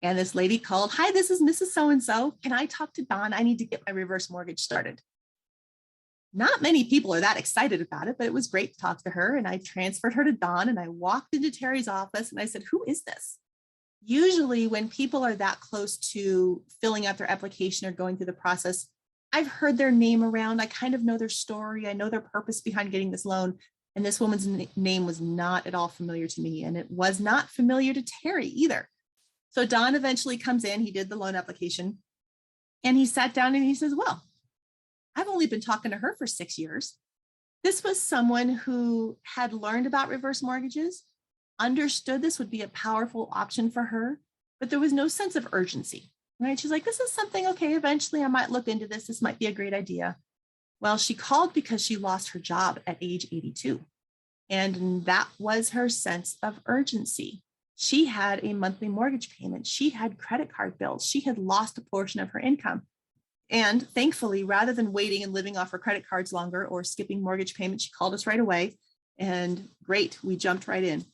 And this lady called, "Hi, this is Mrs. So-and-so. Can I talk to Don? I need to get my reverse mortgage started." Not many people are that excited about it, but it was great to talk to her. And I transferred her to Don, and I walked into Terry's office and I said, "Who is this?" Usually when people are that close to filling out their application or going through the process, I've heard their name around. I kind of know their story. I know their purpose behind getting this loan. And this woman's name was not at all familiar to me. And it was not familiar to Terry either. So Don eventually comes in, he did the loan application, and he sat down and he says, "Well, I've only been talking to her for 6 years." This was someone who had learned about reverse mortgages, understood this would be a powerful option for her, but there was no sense of urgency, right? She's like, "This is something, okay, eventually I might look into this. This might be a great idea." Well, she called because she lost her job at age 82. And that was her sense of urgency. She had a monthly mortgage payment. She had credit card bills. She had lost a portion of her income. And thankfully, rather than waiting and living off her credit cards longer or skipping mortgage payments, she called us right away. And great, we jumped right in.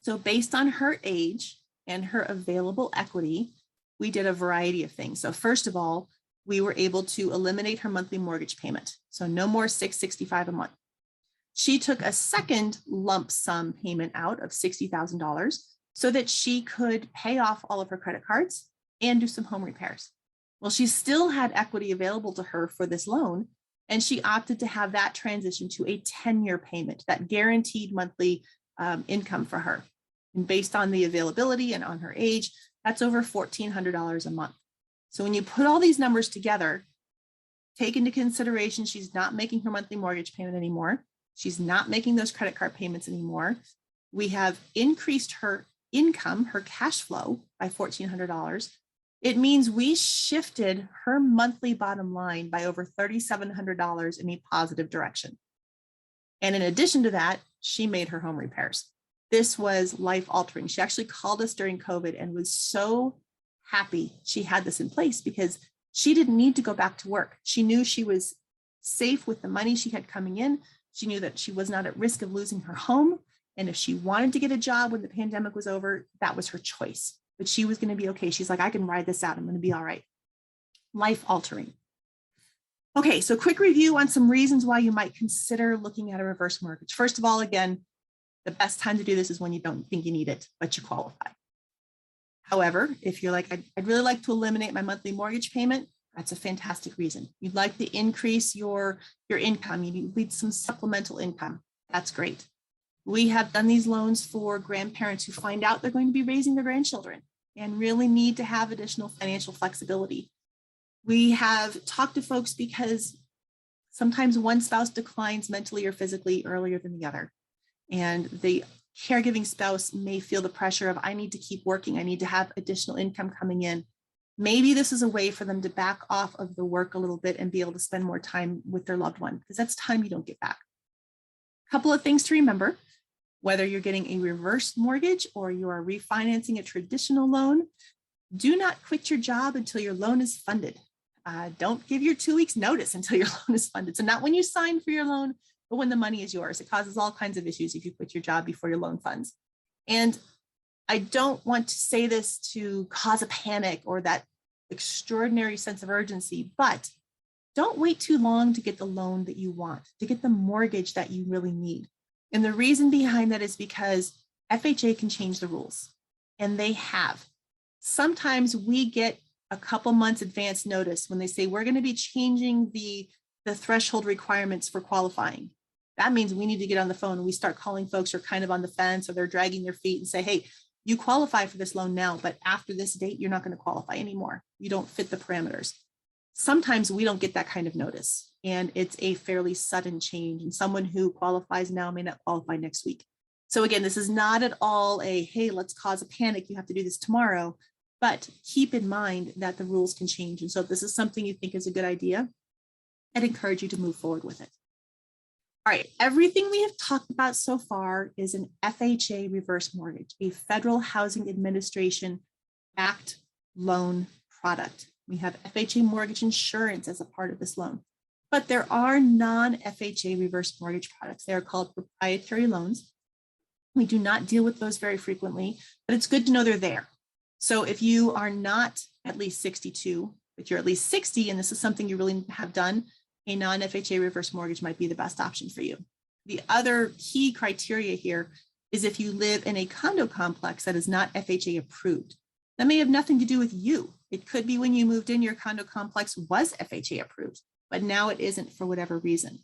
So based on her age and her available equity, we did a variety of things. So first of all, we were able to eliminate her monthly mortgage payment. So no more $665 a month. She took a second lump sum payment out of $60,000 so that she could pay off all of her credit cards and do some home repairs. Well, she still had equity available to her for this loan, and she opted to have that transition to a 10-year payment, that guaranteed monthly income for her. And based on the availability and on her age, that's over $1,400 a month. So when you put all these numbers together, take into consideration she's not making her monthly mortgage payment anymore. She's not making those credit card payments anymore. We have increased her income, her cash flow by $1,400. It means we shifted her monthly bottom line by over $3,700 in a positive direction. And in addition to that, she made her home repairs. This was life altering. She actually called us during COVID and was so happy she had this in place because she didn't need to go back to work. She knew she was safe with the money she had coming in. She knew that she was not at risk of losing her home. And if she wanted to get a job when the pandemic was over, that was her choice. But she was going to be okay. She's like, "I can ride this out. I'm going to be all right." Life altering. Okay, so quick review on some reasons why you might consider looking at a reverse mortgage. First of all, again, the best time to do this is when you don't think you need it, but you qualify. However, if you're like, I'd really like to eliminate my monthly mortgage payment, that's a fantastic reason. You'd like to increase your income. You need some supplemental income. That's great. We have done these loans for grandparents who find out they're going to be raising their grandchildren and really need to have additional financial flexibility. We have talked to folks because sometimes one spouse declines mentally or physically earlier than the other. And the caregiving spouse may feel the pressure of, I need to keep working. I need to have additional income coming in. Maybe this is a way for them to back off of the work a little bit and be able to spend more time with their loved one, because that's time you don't get back. A couple of things to remember: whether you're getting a reverse mortgage or you are refinancing a traditional loan, do not quit your job until your loan is funded. Don't give your 2 weeks notice until your loan is funded. So not when you sign for your loan, but when the money is yours. It causes all kinds of issues if you quit your job before your loan funds. And I don't want to say this to cause a panic or that extraordinary sense of urgency, but don't wait too long to get the loan that you want, to get the mortgage that you really need. And the reason behind that is because FHA can change the rules, and they have. Sometimes we get a couple months advance notice when they say we're going to be changing the threshold requirements for qualifying. That means we need to get on the phone and we start calling folks who are kind of on the fence or they're dragging their feet and say, hey, you qualify for this loan now, but after this date, you're not going to qualify anymore. You don't fit the parameters. Sometimes we don't get that kind of notice, and it's a fairly sudden change, and someone who qualifies now may not qualify next week. So again, this is not at all a, hey, let's cause a panic, you have to do this tomorrow, but keep in mind that the rules can change. And so if this is something you think is a good idea, I'd encourage you to move forward with it. All right, everything we have talked about so far is an FHA reverse mortgage, a Federal Housing Administration backed loan product. We have FHA mortgage insurance as a part of this loan, but there are non-FHA reverse mortgage products. They are called proprietary loans. We do not deal with those very frequently, but it's good to know they're there. So if you are not at least 62, but you're at least 60, and this is something you really have done, a non-FHA reverse mortgage might be the best option for you. The other key criteria here is if you live in a condo complex that is not FHA approved. That may have nothing to do with you. It could be when you moved in, your condo complex was FHA approved, but now it isn't for whatever reason.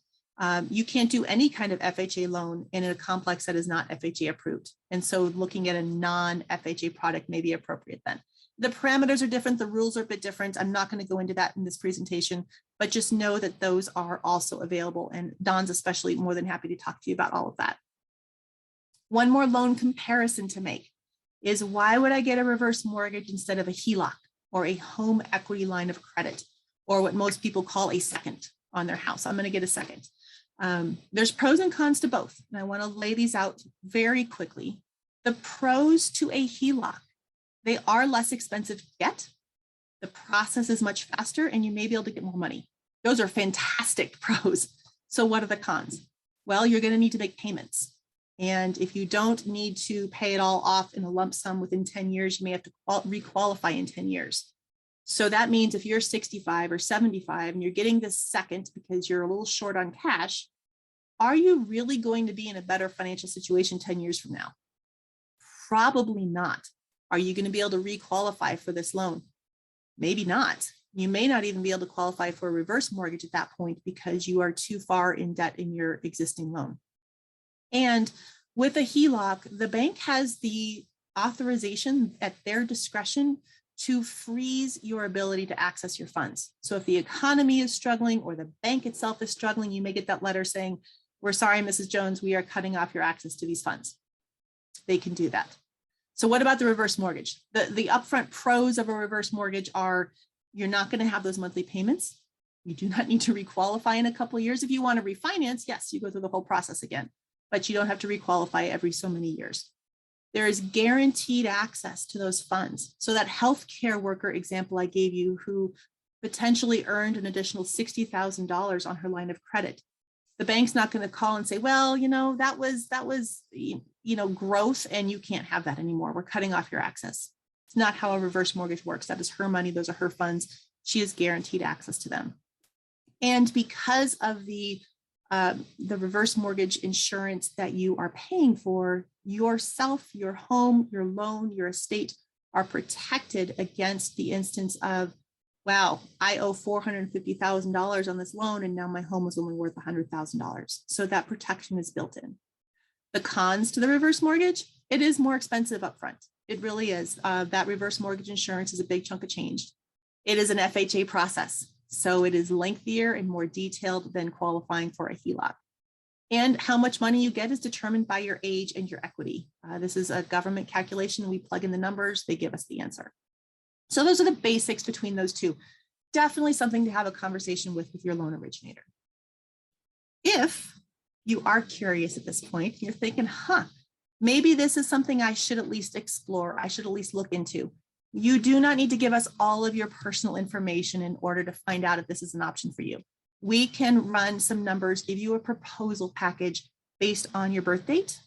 You can't do any kind of FHA loan in a complex that is not FHA approved. And so looking at a non-FHA product may be appropriate then. The parameters are different. The rules are a bit different. I'm not going to go into that in this presentation, but just know that those are also available. And Don's especially more than happy to talk to you about all of that. One more loan comparison to make is, why would I get a reverse mortgage instead of a Heloc or a home equity line of credit, or what most people call a second on their house? I'm going to get a second. There's pros and cons to both, and I want to lay these out very quickly. The pros to a Heloc: they are less expensive to get. The process is much faster, and you may be able to get more money. Those are fantastic pros. So what are the cons? Well, you're going to need to make payments. And if you don't need to pay it all off in a lump sum within 10 years, you may have to requalify in 10 years. So that means if you're 65 or 75 and you're getting this second because you're a little short on cash, are you really going to be in a better financial situation 10 years from now? Probably not. Are you going to be able to requalify for this loan? Maybe not. You may not even be able to qualify for a reverse mortgage at that point because you are too far in debt in your existing loan. And with a Heloc, the bank has the authorization at their discretion to freeze your ability to access your funds. So if the economy is struggling or the bank itself is struggling, you may get that letter saying, we're sorry, Mrs. Jones, we are cutting off your access to these funds. They can do that. So what about the reverse mortgage? The upfront pros of a reverse mortgage are, you're not going to have those monthly payments. You do not need to requalify in a couple of years. If you want to refinance, yes, you go through the whole process again, but you don't have to requalify every so many years. There is guaranteed access to those funds. So that healthcare worker example I gave you, who potentially earned an additional $60,000 on her line of credit, the bank's not going to call and say, well, that was growth and you can't have that anymore. We're cutting off your access. It's not how a reverse mortgage works. That is her money. Those are her funds. She is guaranteed access to them. And because of the reverse mortgage insurance that you are paying for, yourself, your home, your loan, your estate are protected against the instance of, wow, I owe $450,000 on this loan and now my home is only worth $100,000. So that protection is built in. The cons to the reverse mortgage, it is more expensive upfront. It really is. That reverse mortgage insurance is a big chunk of change. It is an FHA process, so it is lengthier and more detailed than qualifying for a Heloc. And how much money you get is determined by your age and your equity. This is a government calculation. We plug in the numbers, they give us the answer. So those are the basics between those two. Definitely something to have a conversation with your loan originator. If you are curious at this point, you're thinking, maybe this is something I should at least explore, I should at least look into. You do not need to give us all of your personal information in order to find out if this is an option for you. We can run some numbers, give you a proposal package based on your birth date,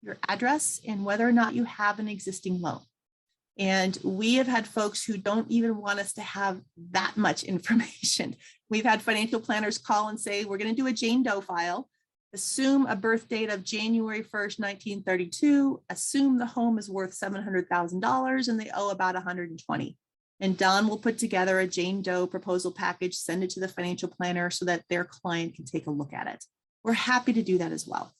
your address, and whether or not you have an existing loan. And we have had folks who don't even want us to have that much information. We've had financial planners call and say, we're going to do a Jane Doe file, assume a birth date of January 1st, 1932, assume the home is worth $700,000 and they owe about 120. And Don will put together a Jane Doe proposal package, send it to the financial planner so that their client can take a look at it. We're happy to do that as well.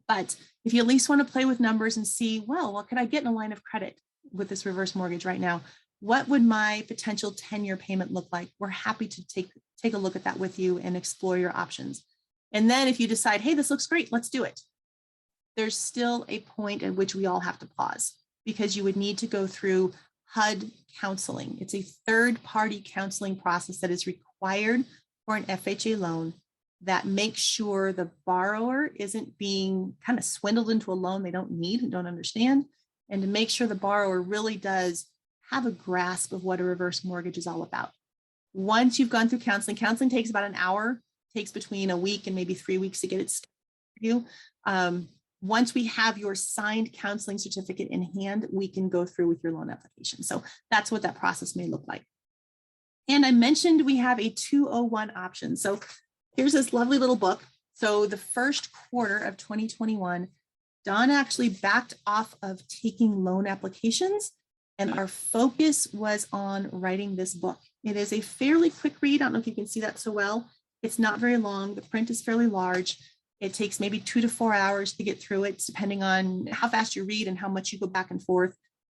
But if you at least want to play with numbers and see, well, what could I get in a line of credit with this reverse mortgage right now? What would my potential 10-year payment look like? We're happy to take a look at that with you and explore your options. And then if you decide, hey, this looks great, let's do it. There's still a point at which we all have to pause because you would need to go through HUD counseling. It's a third-party counseling process that is required for an FHA loan that makes sure the borrower isn't being kind of swindled into a loan they don't need and don't understand, and to make sure the borrower really does have a grasp of what a reverse mortgage is all about. Once you've gone through counseling, counseling takes about an hour, takes between a week and maybe 3 weeks to get it started. Once we have your signed counseling certificate in hand, we can go through with your loan application. So that's what that process may look like. And I mentioned we have a 201 option. So here's this lovely little book. So the first quarter of 2021, Don actually backed off of taking loan applications, and our focus was on writing this book. It is a fairly quick read. I don't know if you can see that so well. It's not very long. The print is fairly large. It takes maybe 2 to 4 hours to get through it, depending on how fast you read and how much you go back and forth.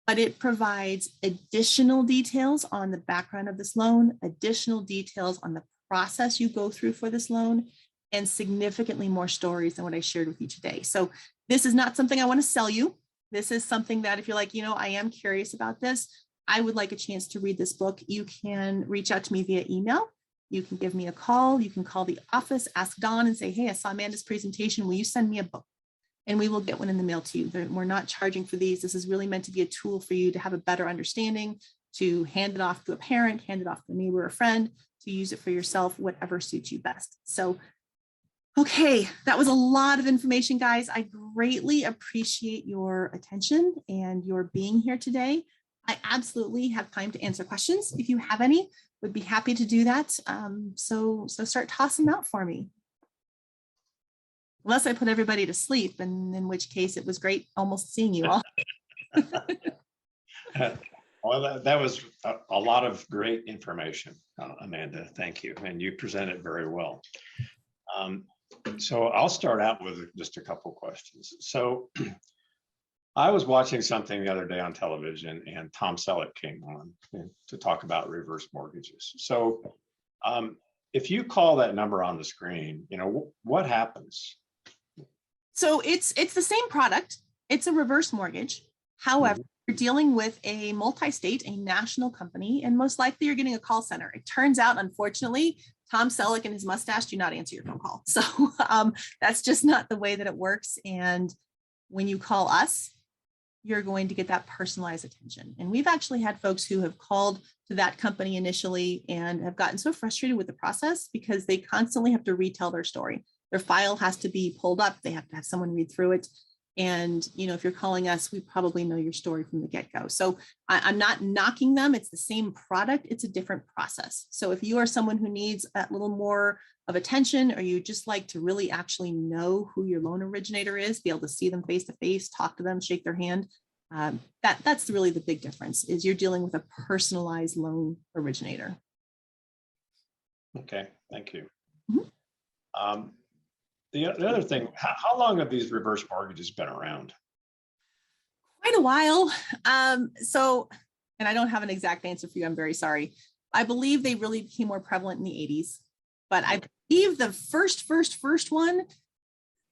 But it provides additional details on the background of this loan, additional details on the process you go through for this loan, and significantly more stories than what I shared with you today. So this is not something I want to sell you. This is something that if you're like, I am curious about this, I would like a chance to read this book, you can reach out to me via email. You can give me a call. You can call the office, ask Dawn and say, hey, I saw Amanda's presentation. Will you send me a book? And we will get one in the mail to you. We're not charging for these. This is really meant to be a tool for you to have a better understanding, to hand it off to a parent, hand it off to a neighbor or a friend, to use it for yourself, whatever suits you best. So, okay, that was a lot of information, guys. I greatly appreciate your attention and your being here today. I absolutely have time to answer questions. If you have any, would be happy to do that. So start tossing them out for me. Unless I put everybody to sleep, and in which case it was great almost seeing you all. Well, that was a lot of great information, Amanda. Thank you. And you presented very well. So I'll start out with just a couple questions. So I was watching something the other day on television, and Tom Selleck came on to talk about reverse mortgages. So if you call that number on the screen, what happens? So it's the same product. It's a reverse mortgage. However, you're dealing with a multi-state, a national company, and most likely you're getting a call center. It turns out, unfortunately, Tom Selleck and his mustache do not answer your phone call. So that's just not the way that it works. And when you call us, you're going to get that personalized attention. And we've actually had folks who have called to that company initially and have gotten so frustrated with the process because they constantly have to retell their story. Their file has to be pulled up. They have to have someone read through it. And, if you're calling us, we probably know your story from the get-go. So I'm not knocking them. It's the same product. It's a different process. So if you are someone who needs a little more of attention, or you just like to really actually know who your loan originator is, be able to see them face to face, talk to them, shake their hand, that's really the big difference, is you're dealing with a personalized loan originator. Okay, thank you. the other thing, how long have these reverse mortgages been around? Quite a while. And I don't have an exact answer for you. I'm very sorry. I believe they really became more prevalent in the 80s, but I believe the first one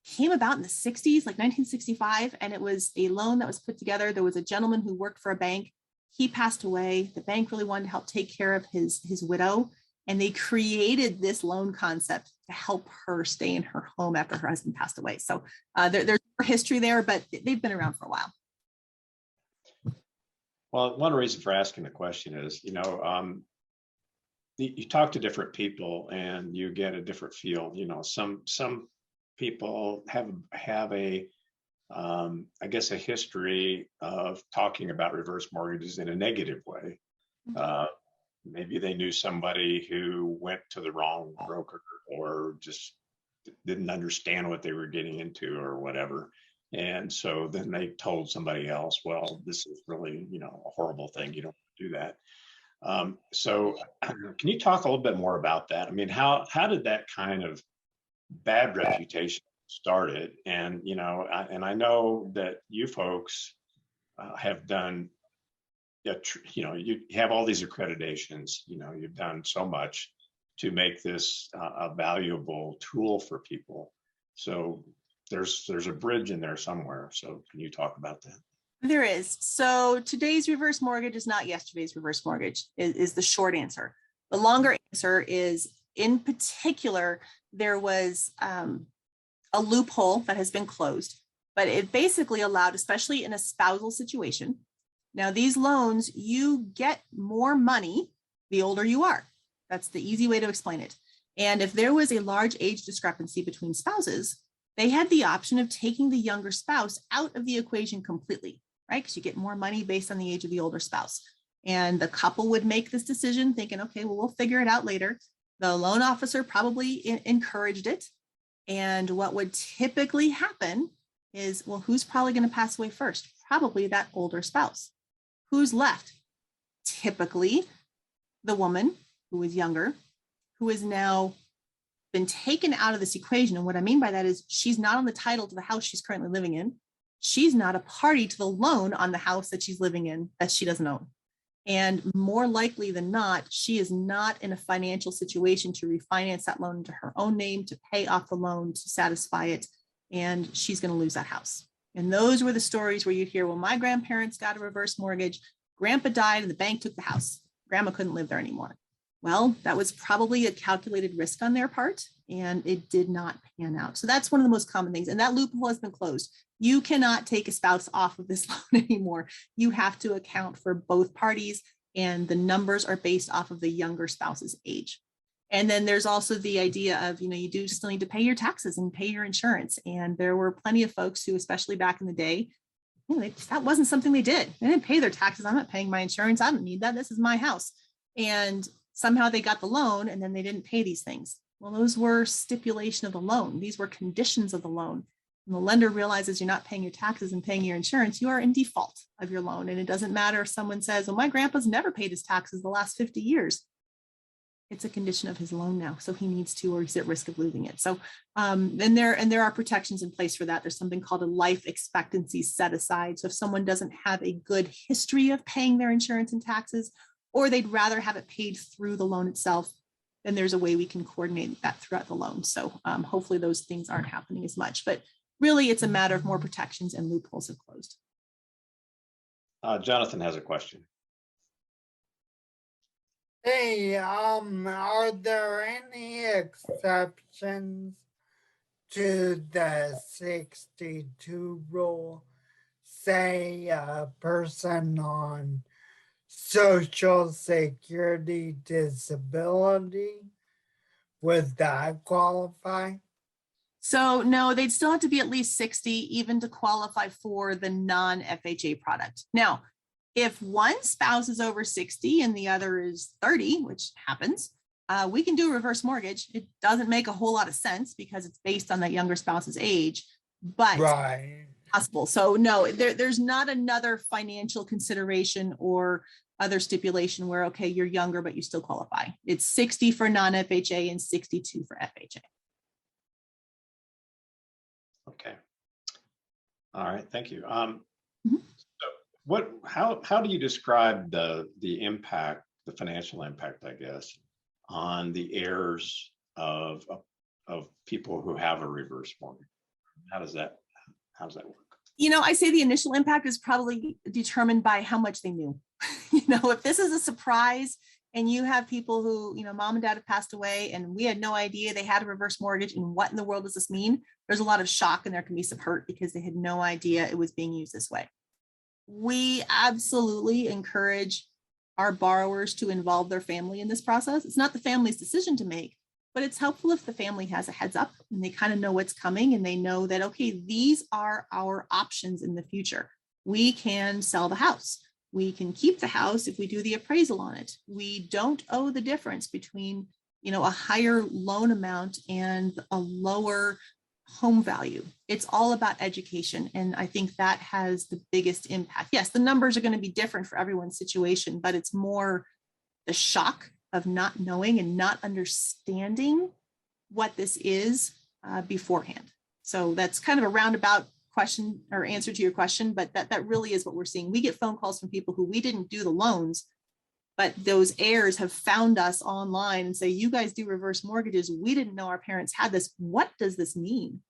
came about in the 60s, like 1965. And it was a loan that was put together. There was a gentleman who worked for a bank. He passed away. The bank really wanted to help take care of his widow. And they created this loan concept to help her stay in her home after her husband passed away. So there's more history there, but they've been around for a while. Well, one reason for asking the question is, you talk to different people and you get a different feel. Some people have a I guess a history of talking about reverse mortgages in a negative way. Maybe they knew somebody who went to the wrong broker or just didn't understand what they were getting into or whatever. And so then they told somebody else, well, this is really, a horrible thing. You don't do that. So can you talk a little bit more about that? I mean, how did that kind of bad reputation started? And, I know that you folks have done, you have all these accreditations, you've done so much to make this a valuable tool for people. So there's a bridge in there somewhere. So can you talk about that? There is. So today's reverse mortgage is not yesterday's reverse mortgage is the short answer. The longer answer is, in particular, there was a loophole that has been closed, but it basically allowed, especially in a spousal situation. Now, these loans, you get more money the older you are. That's the easy way to explain it. And if there was a large age discrepancy between spouses, they had the option of taking the younger spouse out of the equation completely, right? Because you get more money based on the age of the older spouse. And the couple would make this decision thinking, okay, well, we'll figure it out later. The loan officer probably encouraged it. And what would typically happen is, well, who's probably going to pass away first? Probably that older spouse. Who's left? Typically the woman who is younger, who has now been taken out of this equation. And what I mean by that is she's not on the title to the house she's currently living in. She's not a party to the loan on the house that she's living in that she doesn't own. And more likely than not, she is not in a financial situation to refinance that loan into her own name, to pay off the loan, to satisfy it. And she's going to lose that house. And those were the stories where you'd hear, well, my grandparents got a reverse mortgage. Grandpa died and the bank took the house. Grandma couldn't live there anymore. Well, that was probably a calculated risk on their part, and it did not pan out. So that's one of the most common things. And that loophole has been closed. You cannot take a spouse off of this loan anymore. You have to account for both parties, and the numbers are based off of the younger spouse's age. And then there's also the idea of, you do still need to pay your taxes and pay your insurance. And there were plenty of folks who, especially back in the day, that wasn't something they did. They didn't pay their taxes. I'm not paying my insurance. I don't need that. This is my house. And somehow they got the loan and then they didn't pay these things. Well, those were stipulation of the loan. These were conditions of the loan. And the lender realizes you're not paying your taxes and paying your insurance, you are in default of your loan. And it doesn't matter if someone says, well, my grandpa's never paid his taxes the last 50 years. It's a condition of his loan now. So he needs to, or he's at risk of losing it. So there are protections in place for that. There's something called a life expectancy set aside. So if someone doesn't have a good history of paying their insurance and taxes, or they'd rather have it paid through the loan itself, then there's a way we can coordinate that throughout the loan. So hopefully those things aren't happening as much, but really it's a matter of more protections and loopholes have closed. Jonathan has a question. Hey, are there any exceptions to the 62 rule? Say a person on Social Security disability, would that qualify? So no, they'd still have to be at least 60 even to qualify for the non-FHA product. Now, if one spouse is over 60 and the other is 30, which happens, we can do a reverse mortgage. It doesn't make a whole lot of sense because it's based on that younger spouse's age, but right. Possible. So no, there's not another financial consideration or other stipulation where, okay, you're younger, but you still qualify. It's 60 for non-FHA and 62 for FHA. thank you. Mhm. So how do you describe the impact, the financial impact, I guess, on the heirs of people who have a reverse mortgage? How does that work? I say the initial impact is probably determined by how much they knew. If this is a surprise and you have people who, mom and dad have passed away and we had no idea they had a reverse mortgage and what in the world does this mean? There's a lot of shock and there can be some hurt because they had no idea it was being used this way. We absolutely encourage our borrowers to involve their family in this process. It's not the family's decision to make, but it's helpful if the family has a heads up and they kind of know what's coming and they know that, okay, these are our options in the future. We can sell the house. We can keep the house if we do the appraisal on it. We don't owe the difference between, a higher loan amount and a lower home value. It's all about education. And I think that has the biggest impact. Yes, the numbers are going to be different for everyone's situation, but it's more the shock of not knowing and not understanding what this is beforehand. So that's kind of a roundabout question or answer to your question, but that really is what we're seeing. We get phone calls from people who we didn't do the loans, but those heirs have found us online and say, you guys do reverse mortgages. We didn't know our parents had this. What does this mean?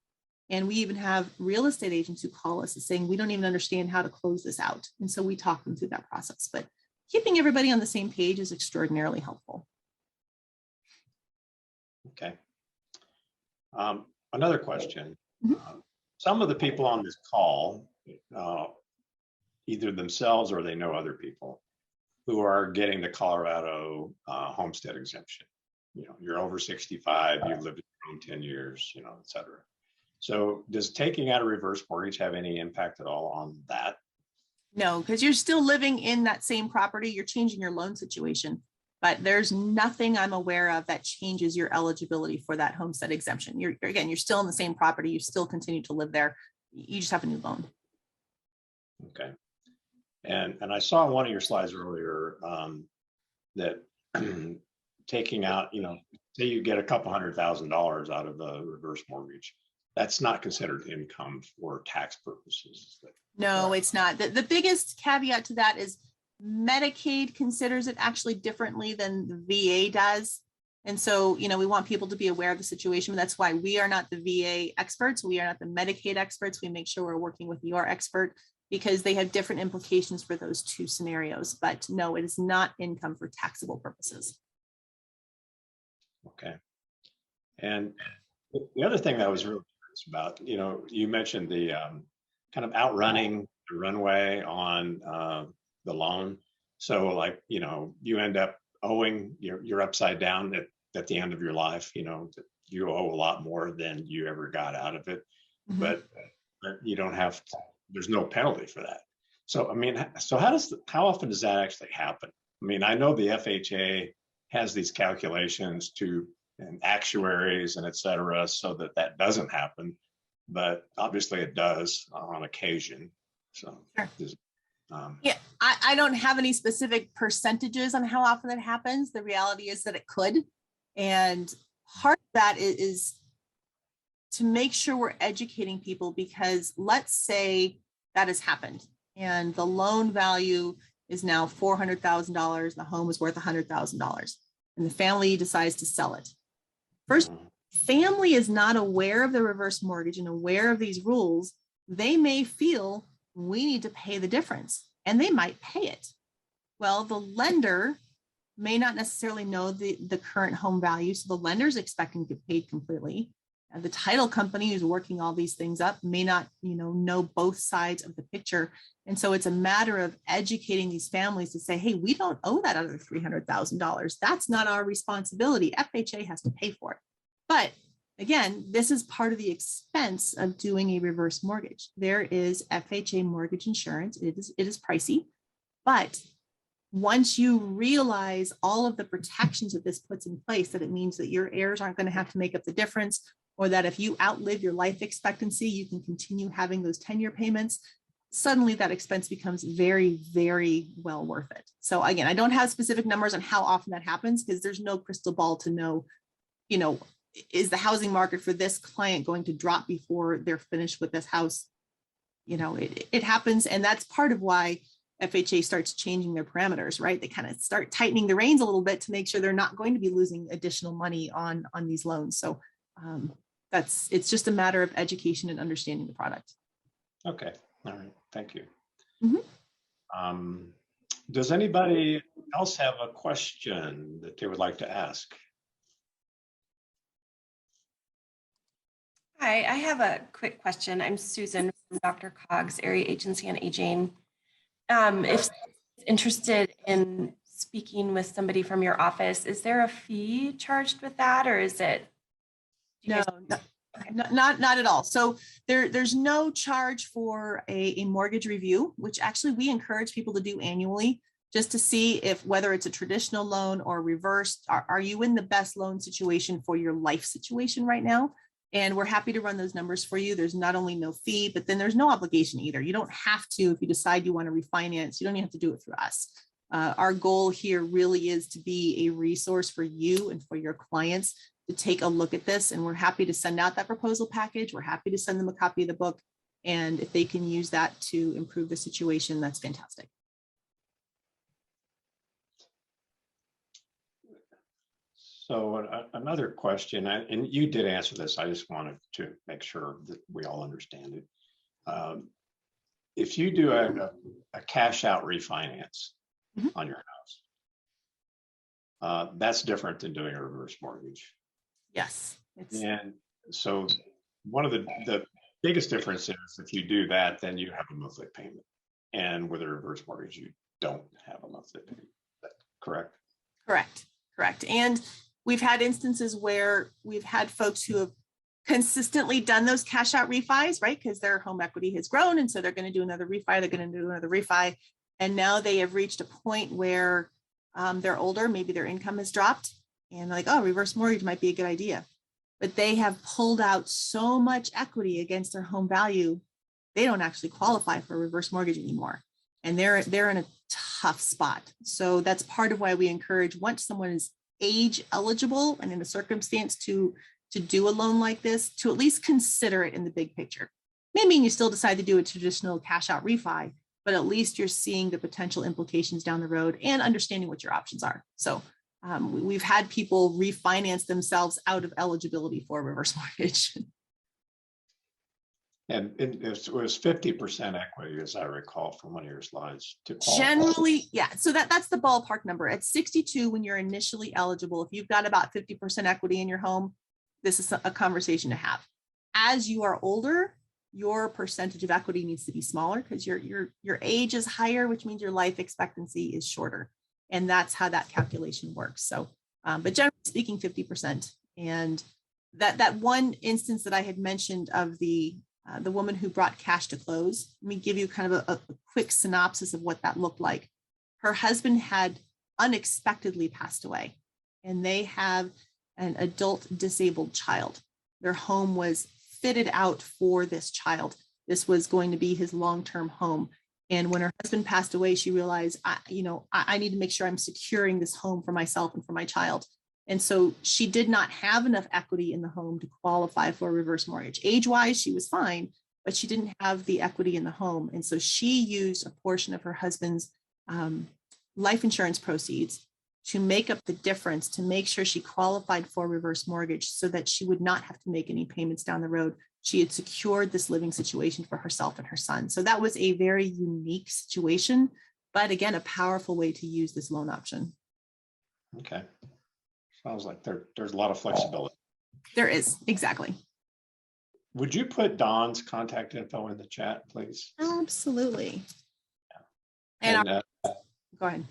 And we even have real estate agents who call us and saying, we don't even understand how to close this out. And so we talk them through that process, but keeping everybody on the same page is extraordinarily helpful. Okay. Another question. Mhm. Some of the people on this call, either themselves or they know other people who are getting the Colorado homestead exemption. You're over 65, you've lived in your home 10 years, et cetera. So does taking out a reverse mortgage have any impact at all on that? No, because you're still living in that same property. You're changing your loan situation, but there's nothing I'm aware of that changes your eligibility for that homestead exemption. You're still in the same property. You still continue to live there. You just have a new loan. Okay. And I saw on one of your slides earlier that taking out, say you get a couple $100,000 out of a reverse mortgage, that's not considered income for tax purposes. No, it's not. The biggest caveat to that is Medicaid considers it actually differently than the VA does. And so, we want people to be aware of the situation. That's why we are not the VA experts. We are not the Medicaid experts. We make sure we're working with your expert because they have different implications for those two scenarios. But no, it is not income for taxable purposes. Okay. And the other thing that I was really curious about, you mentioned the kind of outrunning the runway on the loan. So you end up owing, you're upside down at the end of your life, you owe a lot more than you ever got out of it, Mm-hmm. but you don't have to, there's no penalty for that. So, how often does that actually happen? I know the FHA has these calculations and actuaries and et cetera, so that doesn't happen, but obviously it does on occasion. So, sure. Yeah, I don't have any specific percentages on how often that happens. The reality is that it could. And part of that is to make sure we're educating people, because let's say that has happened and the loan value is now $400,000. The home is worth $100,000 and the family decides to sell it. First, family is not aware of the reverse mortgage and aware of these rules. They may feel we need to pay the difference and they might pay it. Well, the lender may not necessarily know the current home value. So the lender is expecting to get paid completely. And the title company who's working all these things up may not, know both sides of the picture. And so it's a matter of educating these families to say, hey, we don't owe that other $300,000. That's not our responsibility. FHA has to pay for it. But again, this is part of the expense of doing a reverse mortgage. There is FHA mortgage insurance. It is pricey, but once you realize all of the protections that this puts in place, that it means that your heirs aren't going to have to make up the difference, or that if you outlive your life expectancy, you can continue having those 10-year payments, suddenly that expense becomes very, very well worth it. So again, I don't have specific numbers on how often that happens because there's no crystal ball to know, is the housing market for this client going to drop before they're finished with this house? it happens. And that's part of why FHA starts changing their parameters, right? They kind of start tightening the reins a little bit to make sure they're not going to be losing additional money on these loans. So it's just a matter of education and understanding the product. Okay. All right. Thank you. Mhm. Does anybody else have a question that they would like to ask? Hi, I have a quick question. I'm Susan from Dr. Cog's Area Agency on Aging. If someone's interested in speaking with somebody from your office, is there a fee charged with that, or is it? No, not at all. So there's no charge for a mortgage review, which actually we encourage people to do annually, just to see if whether it's a traditional loan or reversed, are you in the best loan situation for your life situation right now? And we're happy to run those numbers for you. There's not only no fee, but then there's no obligation either. You don't have to, if you decide you want to refinance, you don't even have to do it through us. Our goal here really is to be a resource for you and for your clients to take a look at this. And we're happy to send out that proposal package. We're happy to send them a copy of the book. And if they can use that to improve the situation, that's fantastic. So another question, and you did answer this, I just wanted to make sure that we all understand it. If you do a cash out refinance on your house, that's different than doing a reverse mortgage. Yes. And so one of the biggest differences, if you do that, then you have a monthly payment. And with a reverse mortgage, you don't have a monthly payment. Is that correct? Correct. And we've had instances where we've had folks who have consistently done those cash out refis, right? Because their home equity has grown. And so they're going to do another refi. They're going to do another refi. And now they have reached a point where they're older, maybe their income has dropped, and like, oh, reverse mortgage might be a good idea. But they have pulled out so much equity against their home value, they don't actually qualify for a reverse mortgage anymore. And they're in a tough spot. So that's part of why we encourage, once someone is age eligible and in a circumstance to do a loan like this, to at least consider it in the big picture. Maybe you still decide to do a traditional cash out refi, but at least you're seeing the potential implications down the road and understanding what your options are. So we've had people refinance themselves out of eligibility for a reverse mortgage. And it was 50% equity, as I recall from one of your slides. To qualify. Generally, yeah. So that's the ballpark number. At 62, when you're initially eligible, if you've got about 50% equity in your home, this is a conversation to have. As you are older, your percentage of equity needs to be smaller because your age is higher, which means your life expectancy is shorter. And that's how that calculation works. So, but generally speaking, 50%. And that one instance that I had mentioned of the woman who brought cash to close, let me give you kind of a quick synopsis of what that looked like. Her husband had unexpectedly passed away, and they have an adult disabled child. Their home was fitted out for this child. This was going to be his long-term home. And when her husband passed away, she realized, I need to make sure I'm securing this home for myself and for my child. And so she did not have enough equity in the home to qualify for a reverse mortgage. Age-wise, she was fine, but she didn't have the equity in the home. And so she used a portion of her husband's life insurance proceeds to make up the difference, to make sure she qualified for a reverse mortgage so that she would not have to make any payments down the road. She had secured this living situation for herself and her son. So that was a very unique situation, but again, a powerful way to use this loan option. Okay. Sounds like there's a lot of flexibility. There is, exactly. Would you put Dawn's contact info in the chat, please? Absolutely. Yeah. And go ahead.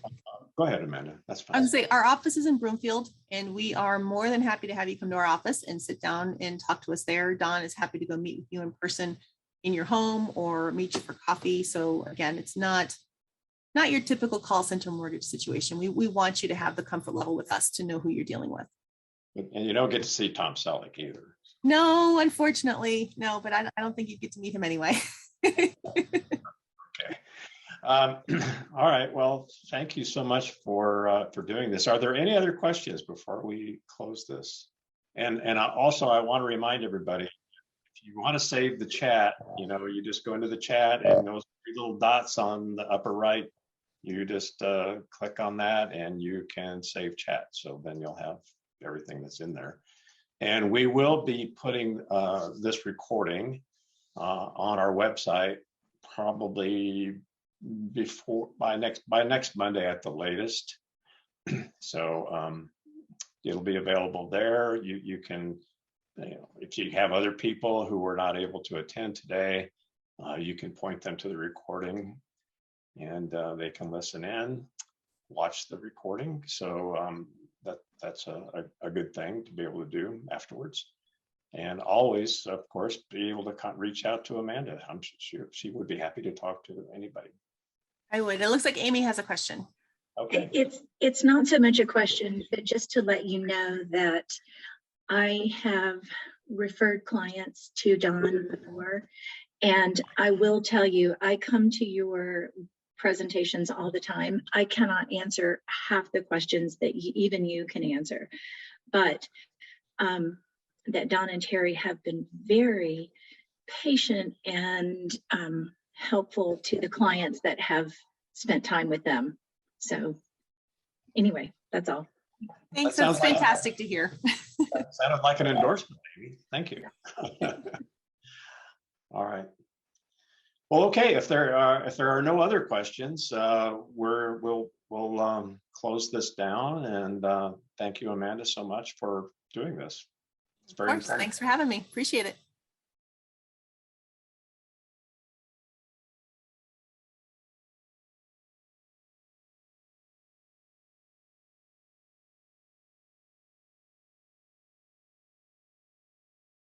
Go ahead, Amanda. That's fine. I would say our office is in Broomfield, and we are more than happy to have you come to our office and sit down and talk to us there. Dawn is happy to go meet with you in person in your home or meet you for coffee. So again, it's not your typical call center mortgage situation. We want you to have the comfort level with us to know who you're dealing with. And you don't get to see Tom Selleck either. No, unfortunately, no, but I don't think you get to meet him anyway. Okay. All right. Well, thank you so much for doing this. Are there any other questions before we close this? And also, I want to remind everybody, if you want to save the chat, you just go into the chat and those 3 little dots on the upper right, you just click on that and you can save chat. So then you'll have everything that's in there. And we will be putting this recording on our website probably by next Monday at the latest. So it'll be available there. You can, if you have other people who were not able to attend today, you can point them to the recording and they can listen in, watch the recording. So that's a good thing to be able to do afterwards. And always, of course, be able to reach out to Amanda. I'm sure she would be happy to talk to anybody. I would. It looks like Amy has a question. Okay. It's not so much a question, but just to let you know that I have referred clients to Don before, and I will tell you, I come to your presentations all the time. I cannot answer half the questions that even you can answer, but that Don and Terry have been very patient and helpful to the clients that have spent time with them. So anyway, that's all. Thanks. That That's sounds like- fantastic to hear. That sounded like an endorsement, Amy. Thank you. All right. Well, okay. If there are no other questions, we'll close this down. And thank you, Amanda, so much for doing this. It's very Of course. important. Thanks for having me. Appreciate it.